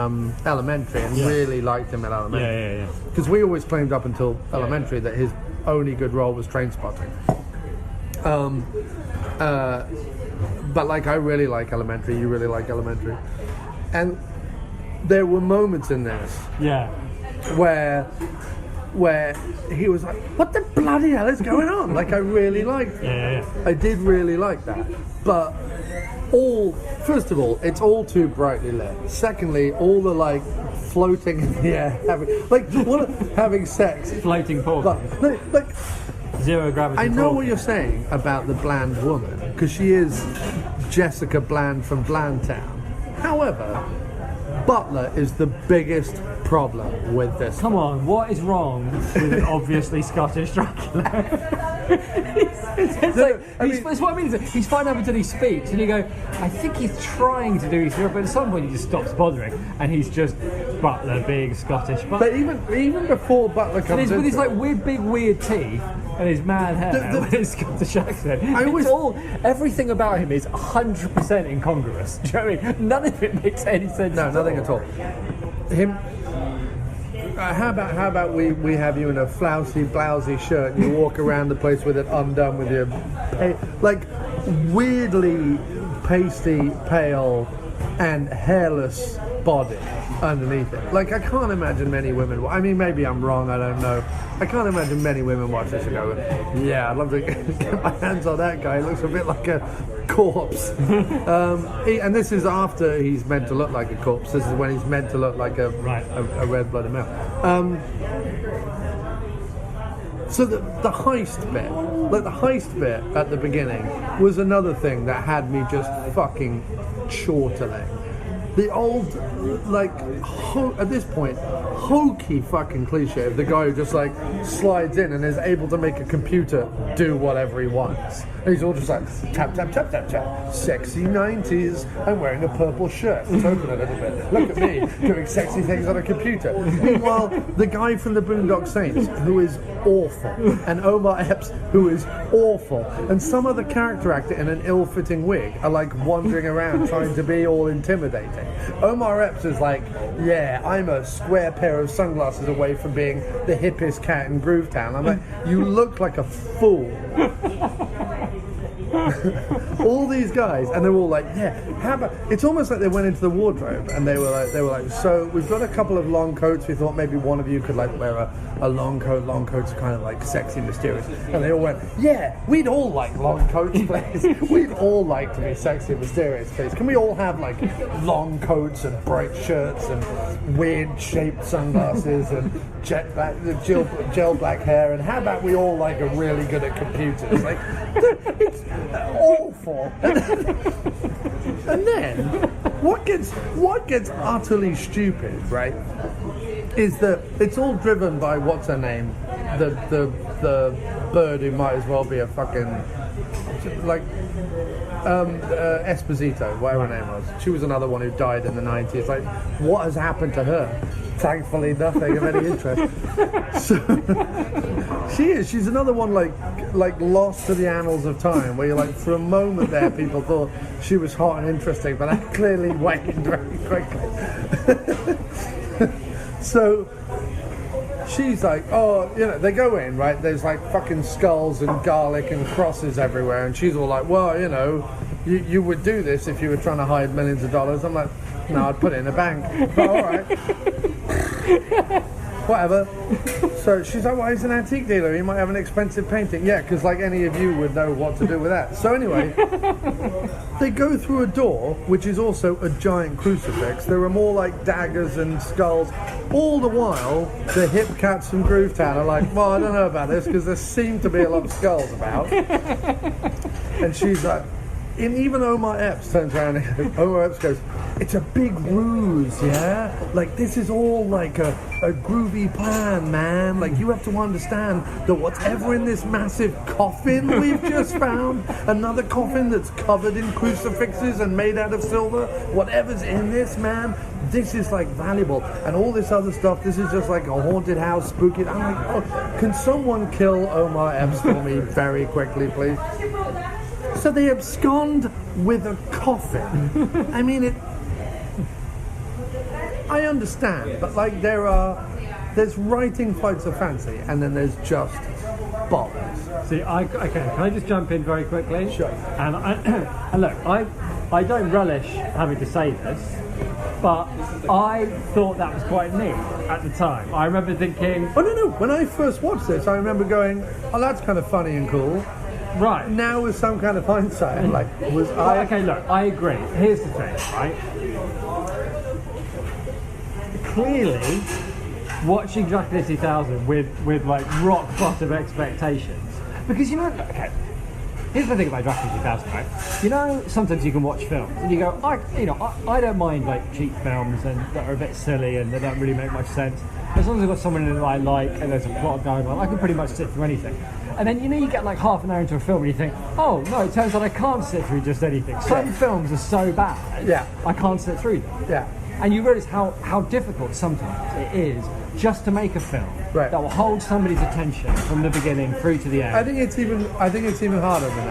Elementary and really liked him in Elementary. Yeah. Because we always claimed up until Elementary that his only good role was Trainspotting. But, like, I really like Elementary. You really like Elementary. And there were moments in this where he was like, what the bloody hell is going on? Like, I really liked it. I did really like that. But first of all, it's all too brightly lit. Secondly, all the, like, floating in the air, having sex. Floating pork. Like, zero gravity. I know what you're saying about the bland woman, because she is Jessica Bland from Blandtown. However, Butler is the biggest problem with this. Come on, what is wrong with an obviously Scottish Dracula? It's what I mean. He's fine up until he speaks, and you go, I think he's trying to do his job, but at some point he just stops bothering, and he's just Butler being Scottish. But even before Butler comes in, with his like weird teeth and his mad hair, with his Scottish accent, everything about him is 100% incongruous. Do you know what I mean? None of it makes any sense. No, nothing at all. How about we have you in a flousy, blousy shirt and you walk around the place with it undone with your like weirdly pasty, pale and hairless body underneath it. Like, I can't imagine many women, I mean, maybe I'm wrong, I don't know. I can't imagine many women watch this and go, yeah, I'd love to get my hands on that guy. He looks a bit like a corpse. And this is after he's meant to look like a corpse. This is when he's meant to look like a red-blooded male. So the heist bit, like the heist bit at the beginning, was another thing that had me just fucking chortling. The old, like, at this point, hokey fucking cliche of the guy who just, like, slides in and is able to make a computer do whatever he wants. And he's all just like, tap, tap, tap, tap, tap. Sexy 90s. I'm wearing a purple shirt. It's open a little bit. Look at me doing sexy things on a computer. Meanwhile, the guy from the Boondock Saints, who is awful, and Omar Epps, who is awful, and some other character actor in an ill-fitting wig are, like, wandering around trying to be all intimidating. Omar Epps is like, yeah, I'm a square pair of sunglasses away from being the hippest cat in Groovetown. I'm like, you look like a fool. All these guys, and they're all like, yeah, how about, it's almost like they went into the wardrobe and they were like, so we've got a couple of long coats, we thought maybe one of you could like wear a long coat's kind of like sexy, mysterious, and they all went, yeah, we'd all like long coats, please. We'd all like to be sexy and mysterious, please. Can we all have like long coats and bright shirts and weird shaped sunglasses and gel black hair, and how about we all like are really good at computers? Like, it's awful. And then what gets utterly stupid, right, is that it's all driven by what's her name, the bird who might as well be a fucking like Esposito, whatever her name was. She was another one who died in the 90s. Like, what has happened to her? Thankfully, nothing of any interest. So, she's another one like lost to the annals of time, where you're like, for a moment there, people thought she was hot and interesting, but that clearly waned very quickly. So she's like, oh, you know, they go in, right? There's like fucking skulls and garlic and crosses everywhere, and she's all like, well, you know, you would do this if you were trying to hide millions of dollars. I'm like, no, I'd put it in a bank. But all right. Whatever. So she's like, well, he's an antique dealer. He might have an expensive painting. Yeah, because like any of you would know what to do with that. So anyway, they go through a door, which is also a giant crucifix. There are more like daggers and skulls. All the while, the hip cats from Groovetown are like, well, I don't know about this, because there seem to be a lot of skulls about. And she's like, and even Omar Epps turns around and Omar Epps goes, it's a big ruse, yeah? Like, this is all like a groovy plan, man. Like, you have to understand that whatever in this massive coffin we've just found, another coffin that's covered in crucifixes and made out of silver, whatever's in this, man, this is like valuable. And all this other stuff, this is just like a haunted house, spooky. I'm like, oh, can someone kill Omar Epps for me very quickly, please? So they abscond with a coffin. I mean, I understand, but like there's writing flights of fancy, and then there's just bollocks. See, okay, can I just jump in very quickly? Sure. And look, I don't relish having to say this, but I thought that was quite neat at the time. I remember thinking, oh no, when I first watched this, I remember going, oh, that's kind of funny and cool. Right. Now with some kind of hindsight, I'm like, okay, look, I agree. Here's the thing, right? Clearly, watching Dracula 2000 with like rock bottom expectations, because you know, okay, Here's the thing about Dracula 2000, right? You know, sometimes you can watch films and you go, I don't mind like cheap films and that are a bit silly and they don't really make much sense. As long as I've got someone in it that I like and there's a plot going on, I can pretty much sit through anything. And then you get like half an hour into a film and you think, oh no, it turns out I can't sit through just anything. Some films are so bad, I can't sit through them. Yeah. And you realise how difficult sometimes it is just to make a film that will hold somebody's attention from the beginning through to the end. I think it's even harder than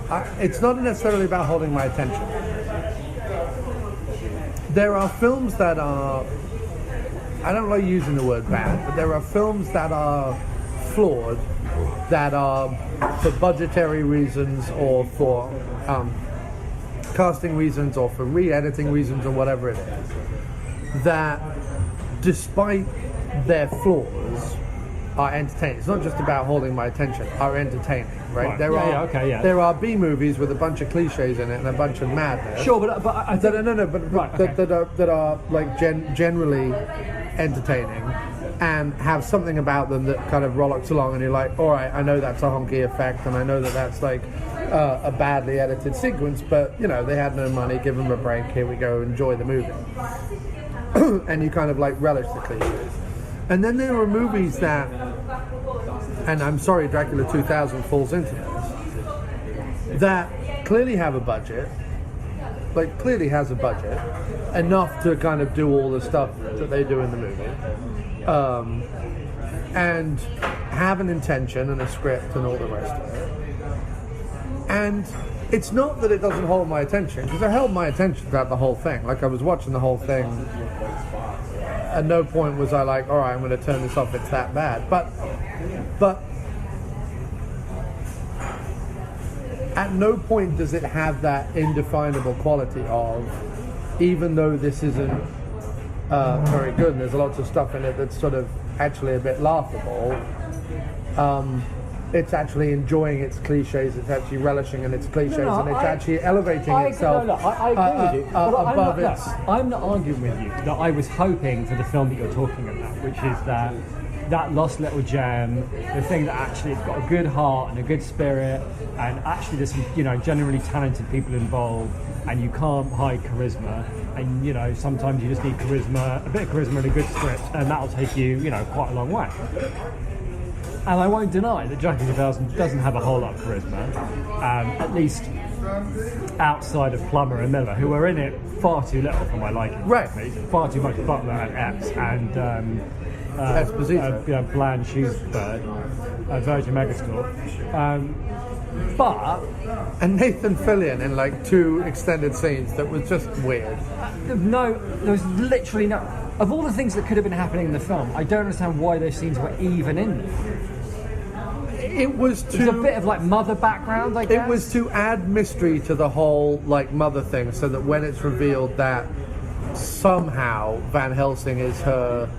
that. It's not necessarily about holding my attention. There are films that are, I don't like using the word bad, but there are films that are flawed, that are for budgetary reasons or for casting reasons or for re-editing reasons or whatever it is, that despite their flaws are entertaining. It's not just about holding my attention, are entertaining, right? There are B movies with a bunch of cliches in it and a bunch of madness. Sure, but I think... that are like generally entertaining and have something about them that kind of rollicks along and you're like, all right, I know that's a honky effect and I know that that's like a badly edited sequence, but you know, they had no money, give them a break, here we go, enjoy the movie. And you kind of like relish the cliches. And then there are movies that, and I'm sorry Dracula 2000 falls into this, that clearly have a budget, has a budget, enough to kind of do all the stuff that they do in the movie, and have an intention and a script and all the rest of it. And it's not that it doesn't hold my attention, because it held my attention throughout the whole thing. Like I was watching the whole thing. At no point was I like, all right, I'm going to turn this off, it's that bad. But at no point does it have that indefinable quality of, even though this isn't very good and there's lots of stuff in it that's sort of actually a bit laughable, it's actually enjoying its cliches, it's actually relishing in its cliches, and it's actually elevating itself I agree with you. above its... I'm not arguing with you that I was hoping for the film that you're talking about, which is that lost little gem, the thing that actually has got a good heart and a good spirit, and actually there's some, genuinely talented people involved, and you can't hide charisma, and sometimes you just need charisma, a bit of charisma and a good script, and that'll take you, quite a long way. And I won't deny that Dracula 2000 doesn't have a whole lot of charisma, at least outside of Plummer and Miller, who were in it far too little for my liking. Right. Far too much Butler and Epps and Esposito. Bland Shoesbird, Virgin Megastore. And Nathan Fillion in like 2 extended scenes that was just weird. There was literally no... Of all the things that could have been happening in the film, I don't understand why those scenes were even in there. It was a bit of like mother background, I guess. It was to add mystery to the whole like mother thing, so that when it's revealed that somehow Van Helsing is her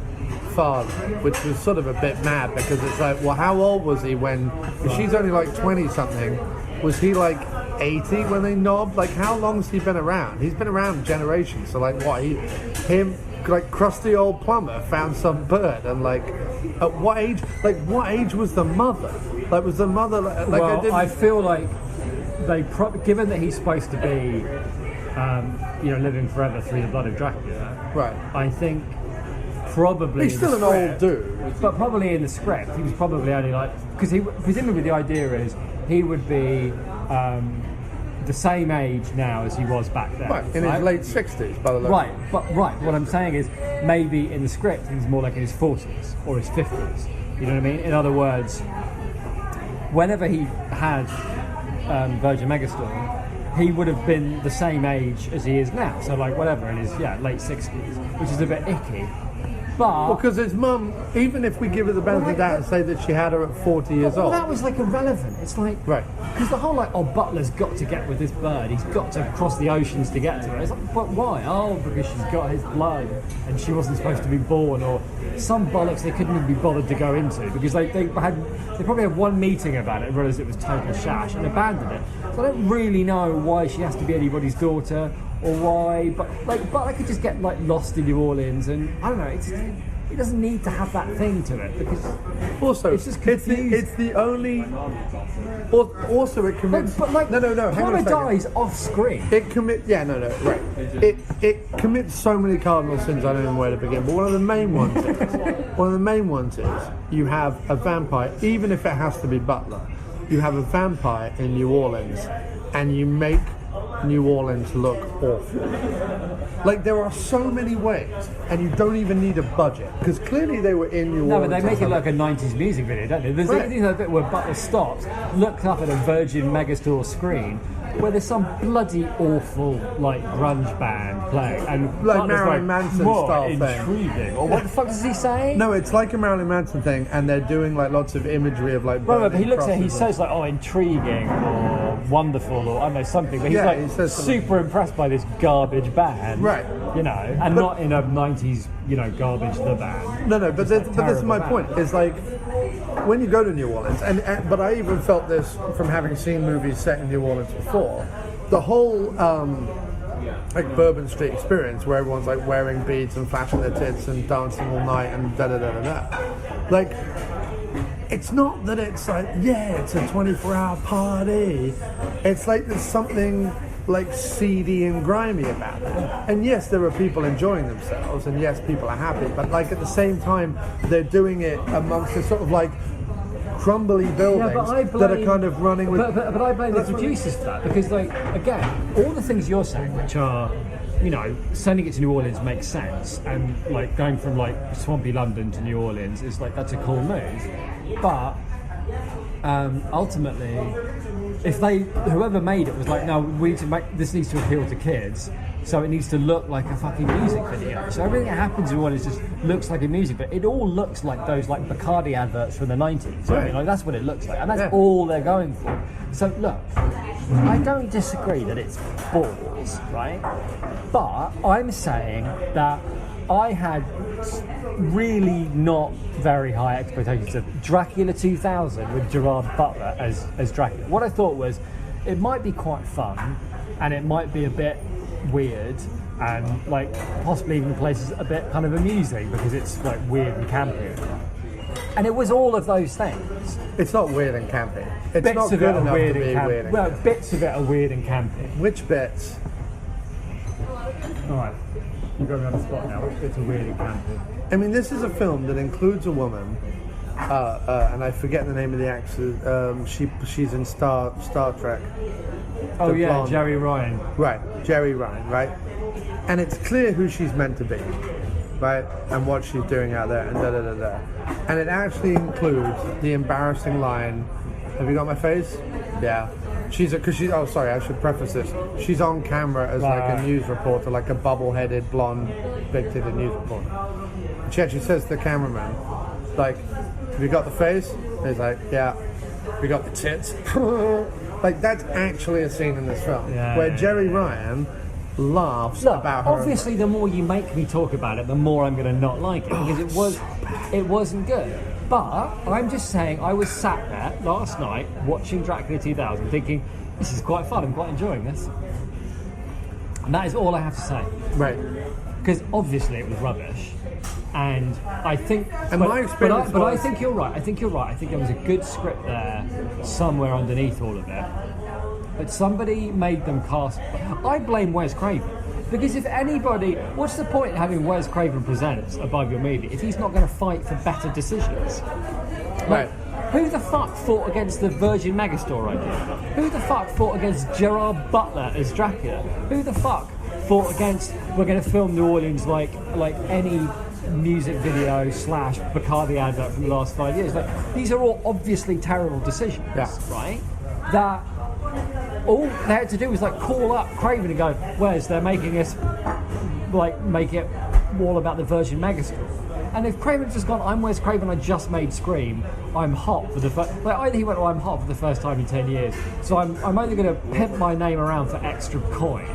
father, which was sort of a bit mad, because it's like, well, how old was he when... She's only like 20 something. Was he like 80 when they knobbed? Like, how long's he been around? He's been around generations. So like, what, him like crusty old Plumber found some bird, and like, at what age? Like, what age was the mother? Like, was the mother like? Well, I feel like they given that he's supposed to be, living forever through the blood of Dracula. Right. I think probably he's still an old dude, but probably in the script he was probably only like, because he presumably the idea is he would be the same age now as he was back then. Right, in his late 60s, by the way. Right, what I'm saying is maybe in the script he's more like in his 40s or his 50s. You know what I mean? In other words, whenever he had Virgin Megastore, he would have been the same age as he is now. So like whatever, in his late 60s, which is a bit icky. But because his mum, even if we give her the benefit of that and say that she had her at 40 years old, that was like irrelevant. It's like, right, because the whole like, Butler's got to get with this bird, he's got to cross the oceans to get to her. It's like, but why? Oh, because she's got his blood and she wasn't supposed to be born, or some bollocks they couldn't even be bothered to go into, because they probably had one meeting about it and realised it was total shash and abandoned it. So I don't really know why she has to be anybody's daughter, or why, but I could just get like lost in New Orleans, and I don't know. it doesn't need to have that thing to it because also it's just confusing. it's the only. Also, it commits. But like, no. Connor dies off screen. It commits. Yeah, no, right. It commits so many cardinal sins. I don't even know where to begin. But one of the main ones is you have a vampire, even if it has to be Butler. You have a vampire in New Orleans, and you make New Orleans look awful. Like, there are so many ways, and you don't even need a budget, because clearly they were in New Orleans. No, but they make it like a 90s music video, don't they? There's a bit where Butler stops, looks up at a Virgin Megastore screen, where there's some bloody awful, like, grunge band playing, and like Butler's Marilyn Manson style intriguing. thing. Or what the fuck does he say? No, it's like a Marilyn Manson thing, and they're doing like lots of imagery of like. Right, but he looks at it, he says like, oh, intriguing or wonderful or I don't know something, but he's like super impressed by this garbage band, right? You know, and not in a 90s, you know, garbage the band. No, but this is my point. Is like when you go to New Orleans, but I even felt this from having seen movies set in New Orleans before. The whole like Bourbon Street experience, where everyone's like wearing beads and flashing their tits and dancing all night and da da da da da. Like, it's not that it's like, yeah, it's a 24-hour party. It's like there's something like seedy and grimy about it. And yes, there are people enjoying themselves, and yes, people are happy, but like at the same time, they're doing it amongst a sort of like crumbly buildings that are kind of running with... But I blame the producers for that, because, like, again, all the things you're saying, which are, you know, sending it to New Orleans makes sense, and, like, going from, like, swampy London to New Orleans is, like, that's a cool move. But, ultimately, if whoever made it was like, no, we need to make, this needs to appeal to kids, so it needs to look like a fucking music video. So everything that happens in one just looks like a music video. It all looks like those like Bacardi adverts from the 90s. Right. I mean, like that's what it looks like, and that's all they're going for. So look, I don't disagree that it's balls, right? But I'm saying that I had really not very high expectations of Dracula 2000 with Gerard Butler as Dracula. What I thought was it might be quite fun, and it might be a bit weird, and like possibly even places a bit kind of amusing because it's like weird and campy. And it was all of those things. It's not weird and campy. It's bits not of good it enough are weird to be and campy. weird and Well, campy. bits of it are weird and campy. Which bits? Alright, you got me on the spot now. Which bits are weird and campy? I mean, this is a film that includes a woman, and I forget the name of the actor. She's in Star Trek. Oh yeah, blonde. Jerry Ryan. Right, Jerry Ryan, right? And it's clear who she's meant to be, right? And what she's doing out there, and da-da-da-da. And it actually includes the embarrassing line, have you got my face? Yeah. Oh, sorry, I should preface this. She's on camera as like a news reporter, like a bubble-headed, blonde, big-titted news reporter. And she actually says to the cameraman, like, have you got the face? And he's like, yeah. Have you got the tits? Like, that's actually a scene in this film where Jerry Ryan laughs about her. Obviously, the more you make me talk about it, the more I'm going to not like it, because it wasn't good. But I'm just saying, I was sat there last night watching Dracula 2000 thinking, this is quite fun, I'm quite enjoying this. And that is all I have to say. Right. Because obviously it was rubbish. And I think... my experience But I think you're right. I think there was a good script there somewhere underneath all of it. But somebody made them cast... I blame Wes Craven. Because if anybody... What's the point in having Wes Craven Presents above your movie if he's not going to fight for better decisions? Like, who the fuck fought against the Virgin Megastore idea? Who the fuck fought against Gerard Butler as Dracula? Who the fuck fought against... We're going to film New Orleans like any... music video / Bacardi advert from the last 5 years. Like, these are all obviously terrible decisions, right? That all they had to do was like call up Craven and go, Wes, they're making us like make it all about the Virgin Megastore. And if Craven's just gone, I'm Wes Craven, I just made Scream, I'm hot for the first... Like, either he went, I'm hot for the first time in 10 years, so I'm only going to pimp my name around for extra coin,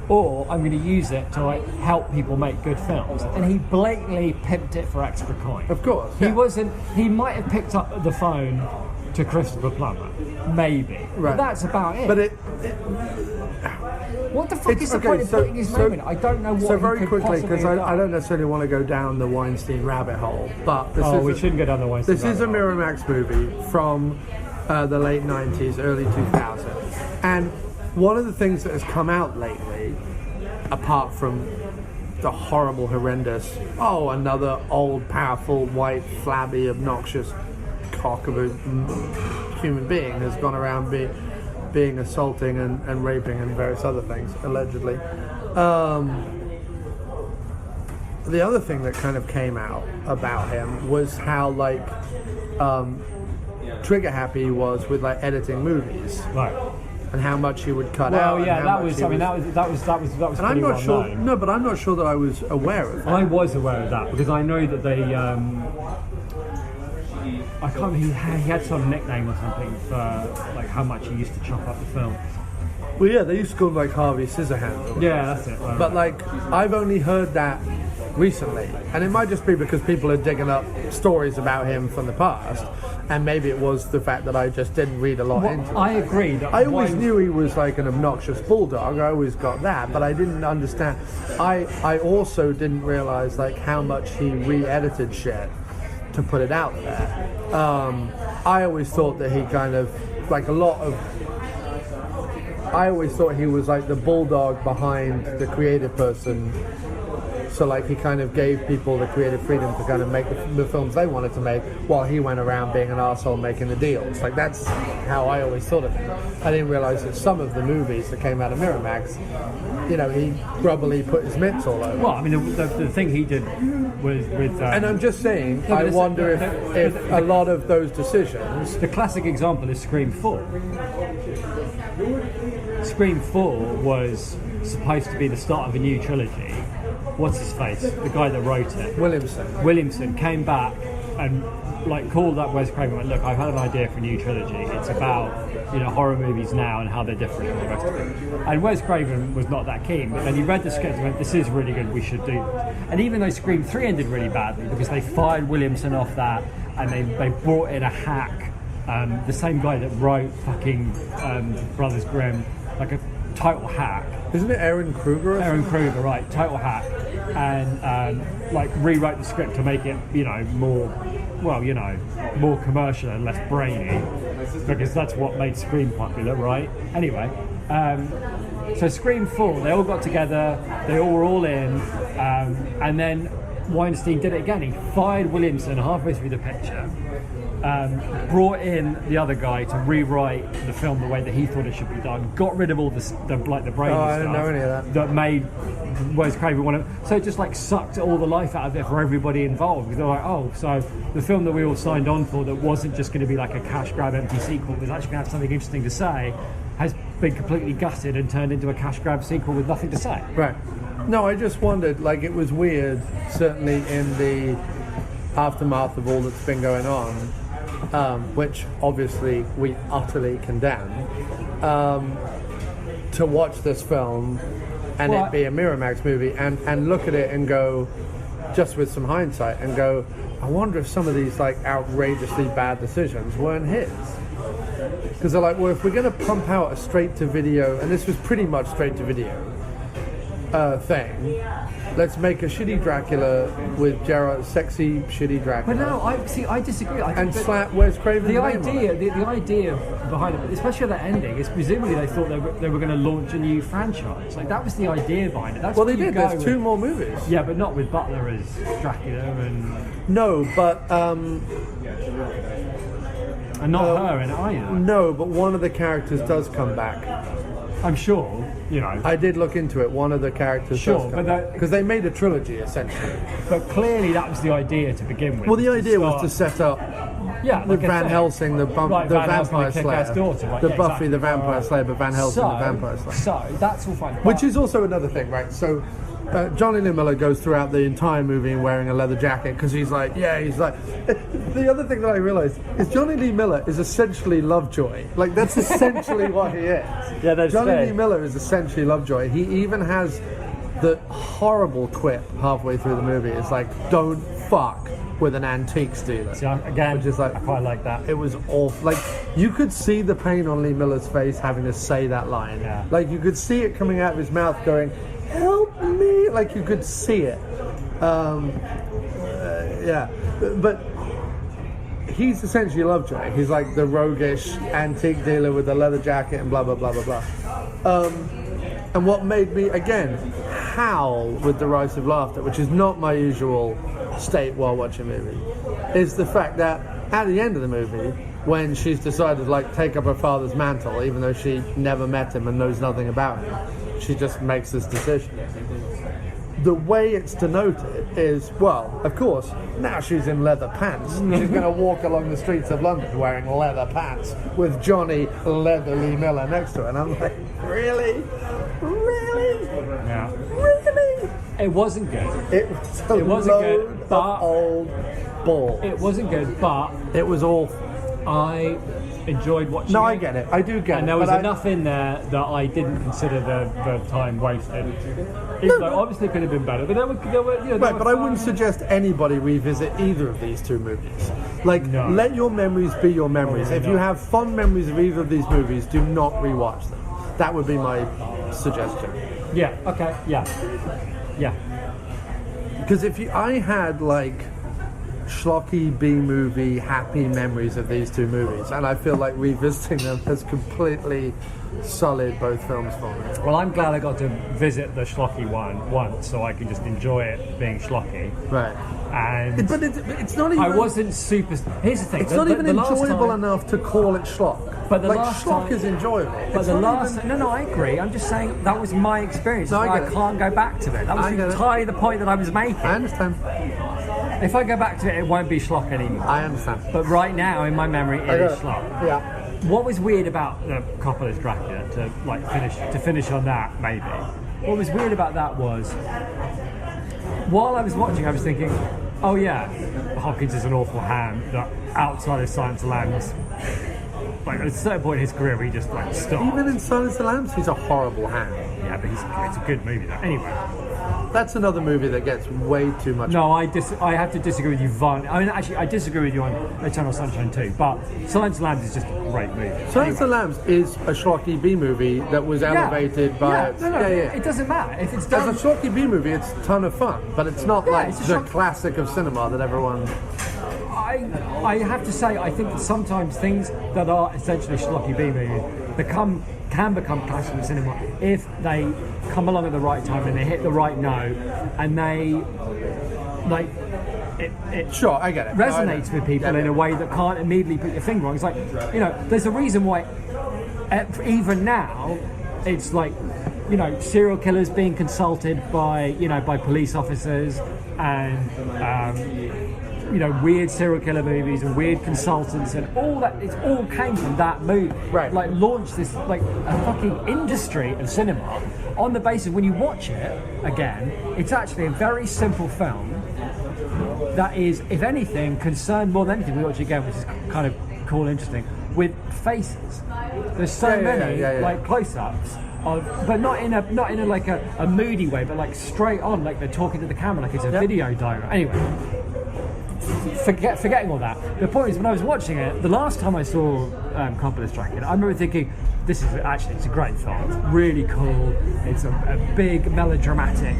or I'm going to use it to like help people make good films. And he blatantly pimped it for extra coin. Of course. He might have picked up the phone to Christopher Plummer, maybe. Right. But that's about it. But What the fuck is the point of putting his name in it? I don't know what So he very could quickly, possibly because have I done. don't necessarily want to go down the Weinstein rabbit hole, but we shouldn't go down the Weinstein This is a rabbit hole. Miramax movie from the late 90s, early 2000s. And one of the things that has come out lately, apart from the horrible, horrendous, another old, powerful, white, flabby, obnoxious cock of a human being has gone around being assaulting and raping and various other things, allegedly. The other thing that kind of came out about him was how, like, trigger happy he was with, like, editing movies. Right. And how much he would cut Well, out. yeah, that was pretty And I'm not sure. known. No, but I'm not sure that I was aware of that. I was aware of that because I know that they. I can't. He had some nickname or something for like how much he used to chop up the film. Well, yeah, they used to call him like Harvey Scissorhands. Yeah, that's it. Right, But like, I've only heard that recently, and it might just be because people are digging up stories about him from the past, and maybe it was the fact that I just didn't read a lot into it. I agree. That I always knew he was like an obnoxious bulldog. I always got that, but I didn't understand. I also didn't realize like how much he re-edited shit to put it out there. I always thought that he kind of like a lot of. I always thought he was like the bulldog behind the creative person. So like he kind of gave people the creative freedom to kind of make the films they wanted to make while he went around being an arsehole making the deals. Like that's how I always thought of him. I didn't realize that some of the movies that came out of Miramax, you know, he grubbily put his mitts all over. Well, I mean, the thing he did was with... and I'm just saying, I wonder if a lot of those decisions... The classic example is Scream 4. Scream 4 was supposed to be the start of a new trilogy. What's his face? The guy that wrote it. Williamson came back and like called up Wes Craven and went, look, I've had an idea for a new trilogy. It's about, you know, horror movies now and how they're different from the rest of it. And Wes Craven was not that keen, but then he read the script and went, this is really good, we should do this. And even though Scream 3 ended really badly because they fired Williamson off that and they brought in a hack, the same guy that wrote fucking Brothers Grimm, like a total hack. Isn't it Aaron Kruger? Aaron Kruger, right, total hack. And like rewrote the script to make it, you know, more commercial and less brainy, because that's what made Scream popular, right? Anyway, so Scream 4, they all got together, they all were all in, and then Weinstein did it again. He fired Williamson halfway through the picture, brought in the other guy to rewrite the film the way that he thought it should be done, got rid of all the brainy stuff I didn't know any of that made Wes Craven want to, so it just like sucked all the life out of it for everybody involved, because they're like, oh, so the film that we all signed on for that wasn't just going to be like a cash grab empty sequel, was actually going to have something interesting to say, has been completely gutted and turned into a cash grab sequel with nothing to say. Right. No, I just wondered, like, it was weird, certainly in the aftermath of all that's been going on, which obviously we utterly condemn, to watch this film and it be a Miramax movie and look at it and go, just with some hindsight, and go, I wonder if some of these like outrageously bad decisions weren't his. Because they're like, well, if we're going to pump out a straight-to-video, and this was pretty much straight-to-video thing, let's make a shitty Dracula with Gerard, sexy shitty Dracula. But no, I disagree. And slap Wes Craven. The idea behind it, especially that ending, is presumably they thought they were going to launch a new franchise. Like that was the idea behind it. That's well, they did. There's 2 more movies. Yeah, but not with Butler as Dracula and. No, but. And not her in it either. No, but one of the characters does come back. I'm sure, you know. I did look into it. One of the characters does come back. Because they made a trilogy, essentially. But clearly that was the idea to begin with. Well, the idea was to set up with Van Helsing, the Vampire Slayer. The Buffy the Vampire Slayer, but Van Helsing the Vampire Slayer. So, that's all fine. Which is also another thing, right? So, Johnny Lee Miller goes throughout the entire movie wearing a leather jacket because he's like. The other thing that I realised is Johnny Lee Miller is essentially Lovejoy. Like that's essentially what he is. Yeah, that's Johnny Lee Miller is essentially Lovejoy. He even has the horrible quip halfway through the movie. It's like, "Don't fuck with an antiques dealer. See, again, which is like, I quite like that. It was awful. Like, you could see the pain on Lee Miller's face having to say that line. Yeah. Like, you could see it coming out of his mouth going, help me! Like, you could see it. Yeah. But he's essentially Lovejoy. He's like the roguish antique dealer with the leather jacket and blah, blah, blah, blah, blah. And what made me, again, howl with derisive laughter, which is not my usual state while watching a movie, is the fact that at the end of the movie, when she's decided to like take up her father's mantle, even though she never met him and knows nothing about him, she just makes this decision. The way it's denoted is, well, of course, now she's in leather pants. She's going to walk along the streets of London wearing leather pants with Johnny Leatherly Miller next to her. And I'm like, really? Really? Yeah. Really? It wasn't good. It wasn't good, but old balls. It wasn't good, but it was awful. I enjoyed watching No, it. I get it. I do get it. And there was enough in there that I didn't consider the time wasted. Even though obviously it could have been better, but there were you know, right, but I wouldn't suggest anybody revisit either of these two movies. Like, let your memories be your memories. If you have fond memories of either of these movies, do not rewatch them. That would be my suggestion. Yeah. Okay. Yeah. Yeah. Because I had like schlocky B-movie happy memories of these two movies, and I feel like revisiting them has completely sullied both films for me. Well, I'm glad I got to visit the schlocky one once, so I could just enjoy it being schlocky. Right. And but it's not even. I wasn't super. Here's the thing. It's not even enjoyable enough to call it schlock. But the like, last schlock time, is enjoyable. But it's the not last. even, No, I agree. I'm just saying that was my experience. No, I I can't go back to it. That was entirely the point that I was making. I understand. If I go back to it, it won't be schlock anymore. I understand. But right now, in my memory, it is schlock. Yeah. What was weird about Coppola's Dracula, to finish on that, maybe, what was weird about that was, while I was watching, I was thinking, oh yeah, Hopkins is an awful ham that outside of Silence of the Lambs, like at a certain point in his career, he just like stopped. Even in Silence of the Lambs, he's a horrible ham. Yeah, but it's a good movie though. Anyway. That's another movie that gets way too much. No, I have to disagree with you, Vaughn. I mean, actually, I disagree with you on Eternal Sunshine too, but Silence of the Lambs is just a great movie. Silence of the Lambs is a schlocky B movie that was elevated by it doesn't matter if it's done. As a schlocky B movie, it's a ton of fun, but it's not like the classic of cinema that everyone. I have to say, I think that sometimes things that are essentially schlocky B movies can become classic in cinema if they come along at the right time and they hit the right note and they like it sure, I get it. resonates with people in a way that can't immediately put your finger on. It's like, you know, there's a reason why even now it's like, you know, serial killers being consulted by police officers and you know, weird serial killer movies and weird consultants and all that. It all came from that movie. Right. Like, launched this like a fucking industry of cinema on the basis when you watch it again, it's actually a very simple film that is, if anything, concerned more than anything. We watch it again, which is kind of cool and interesting, with faces. There's so many like close-ups. But not in a like a moody way, but like straight on, like they're talking to the camera, like it's a video diary. Anyway, forgetting all that. The point is, when I was watching it, the last time I saw Coppola's Dracula, I remember thinking, it's a great film. It's really cool. It's a big melodramatic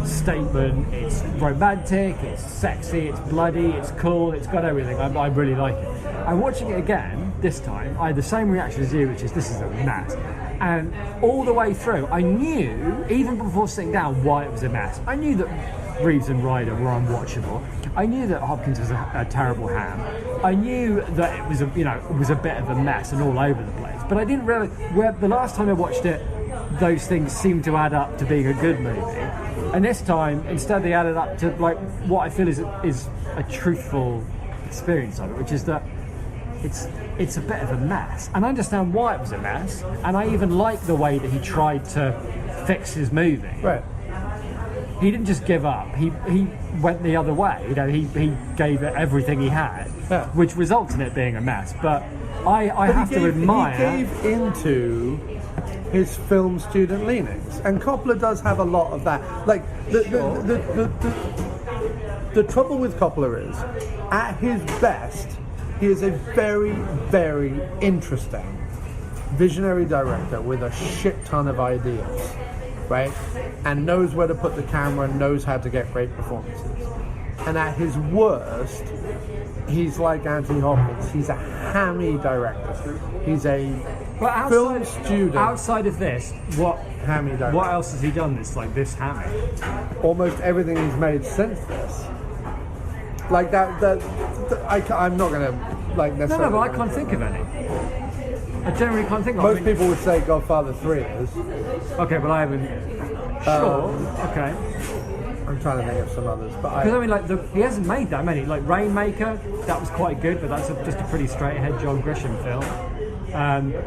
statement. It's romantic. It's sexy. It's bloody. It's cool. It's got everything. I really like it. And watching it again this time, I had the same reaction as you, which is this is a mess. And all the way through, I knew, even before sitting down, why it was a mess. I knew that Reeves and Ryder were unwatchable. I knew that Hopkins was a terrible ham. I knew that it was a bit of a mess and all over the place. But I didn't really. The last time I watched it, those things seemed to add up to being a good movie. And this time, instead, they added up to like what I feel is a truthful experience of it, which is that it's a bit of a mess. And I understand why it was a mess. And I even like the way that he tried to fix his movie. Right. He didn't just give up. He went the other way. You know, he gave it everything he had, which results in it being a mess. But I have to admire. He gave into his film student leanings, and Coppola does have a lot of that. Like the trouble with Coppola is, at his best, he is a very, very interesting visionary director with a shit ton of ideas, right? And knows where to put the camera and knows how to get great performances. And at his worst, he's like Anthony Hopkins. He's a hammy director. He's a film student. Outside of this, what else has he done that's like this hammy? Almost everything he's made since this. Like I'm not going to like necessarily. No, but I can't think of any. I generally can't think of Most people would say Godfather 3 is. Okay, but I haven't. Sure. Okay. I'm trying to think of some others, but because I mean, like he hasn't made that many. Like Rainmaker, that was quite good, but that's just a pretty straight-ahead John Grisham film.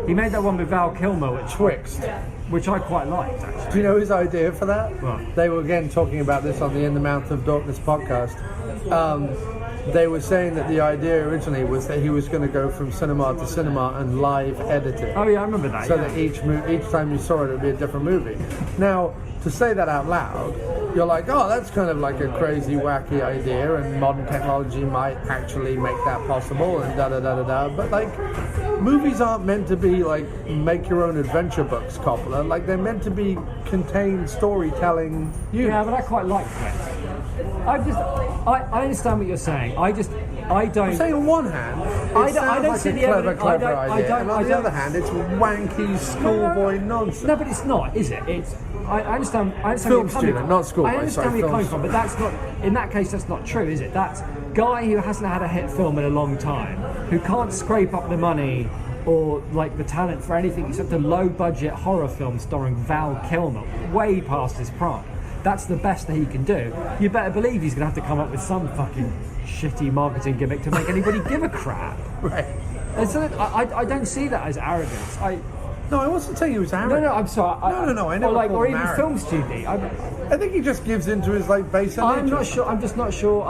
He made that one with Val Kilmer, which I quite liked. Actually, do you know his idea for that? What? They were again talking about this on the In the Mouth of Darkness podcast. They were saying that the idea originally was that he was going to go from cinema to cinema and live editing. Oh yeah, I remember that. So that each time you saw it would be a different movie. Now, to say that out loud, you're like, oh, that's kind of like a crazy, wacky idea, and modern technology might actually make that possible, and da-da-da-da-da. But, like, movies aren't meant to be, like, make-your-own adventure books, Coppola. Like, they're meant to be contained storytelling units. Yeah, but I quite like that. I understand what you're saying. I don't. I'm saying on one hand, it sounds like a clever idea, and on the other hand, it's wanky schoolboy nonsense. No, but it's not, is it? I understand. Film student, not schoolboy. I understand where you're coming from, but that's not. In that case, that's not true, is it? That's guy who hasn't had a hit film in a long time, who can't scrape up the money or like the talent for anything except a low-budget horror film starring Val Kilmer, way past his prime. That's the best that he can do. You better believe he's going to have to come up with some fucking shitty marketing gimmick to make anybody give a crap. Right. And so I don't see that as arrogance. No, I wasn't saying he was arrogant. No, I'm sorry. No, I never or him even arrogant. film studio. I think he just gives into his like base. I'm not sure. I'm just not sure.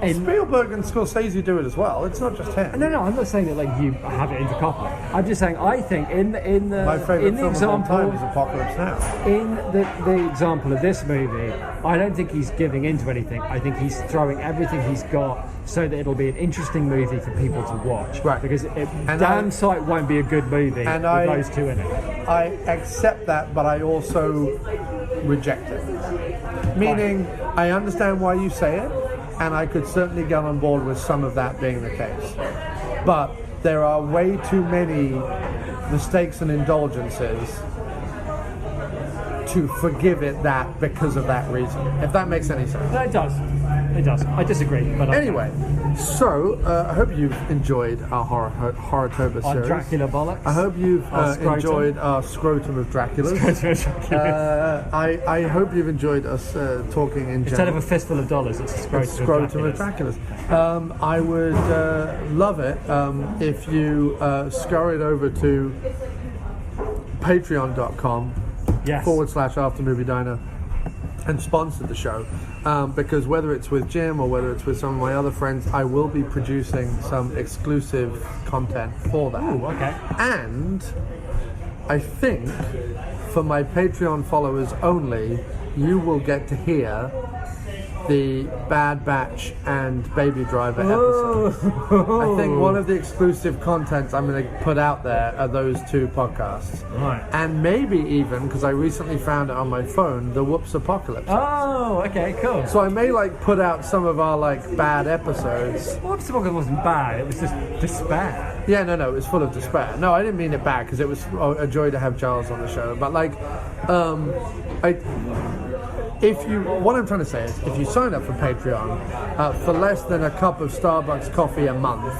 Spielberg and Scorsese do it as well. It's not just him. No, I'm not saying that like you have it into Coppola. I'm just saying I think in the my favourite film example of all time is Apocalypse Now. In the example of this movie, I don't think he's giving into anything. I think he's throwing everything he's got so that it'll be an interesting movie for people to watch. Right. Because damn sight won't be a good movie with those two in it. I accept that, but I also reject it. Meaning, I understand why you say it, and I could certainly get on board with some of that being the case. But there are way too many mistakes and indulgences to forgive it that because of that reason, if that makes any sense. No, it does. It does. I disagree. But anyway, so I hope you've enjoyed our Horrotober series. Our Dracula bollocks. I hope you've enjoyed our Scrotum of Draculas. I hope you've enjoyed us talking in general. Instead of a fistful of dollars, it's a Scrotum of Draculas. I would love it if you scurried over to patreon.com /After Movie Diner and sponsored the show, because whether it's with Jim or whether it's with some of my other friends, I will be producing some exclusive content for that. Ooh, okay. And I think for my Patreon followers only, you will get to hear the Bad Batch and Baby Driver episodes. I think one of the exclusive contents I'm going to put out there are those two podcasts. Right. And maybe even, because I recently found it on my phone, the Whoops Apocalypse. Oh, okay, cool. So I may put out some of our bad episodes. Whoops Apocalypse wasn't bad, it was just despair. Yeah, no, it was full of despair. No, I didn't mean it bad, because it was a joy to have Charles on the show. But what I'm trying to say is, if you sign up for Patreon for less than a cup of Starbucks coffee a month,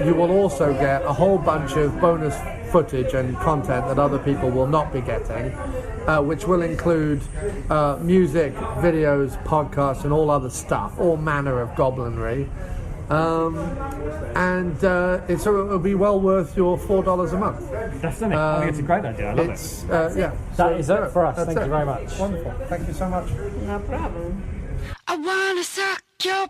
you will also get a whole bunch of bonus footage and content that other people will not be getting, which will include music, videos, podcasts, and all other stuff, all manner of goblinry. So it will be well worth your $4 a month. Definitely. I think it's a great idea. I love it. Yeah. That is it for us. Thank you very much. Wonderful. Thank you so much. No problem. I wanna suck your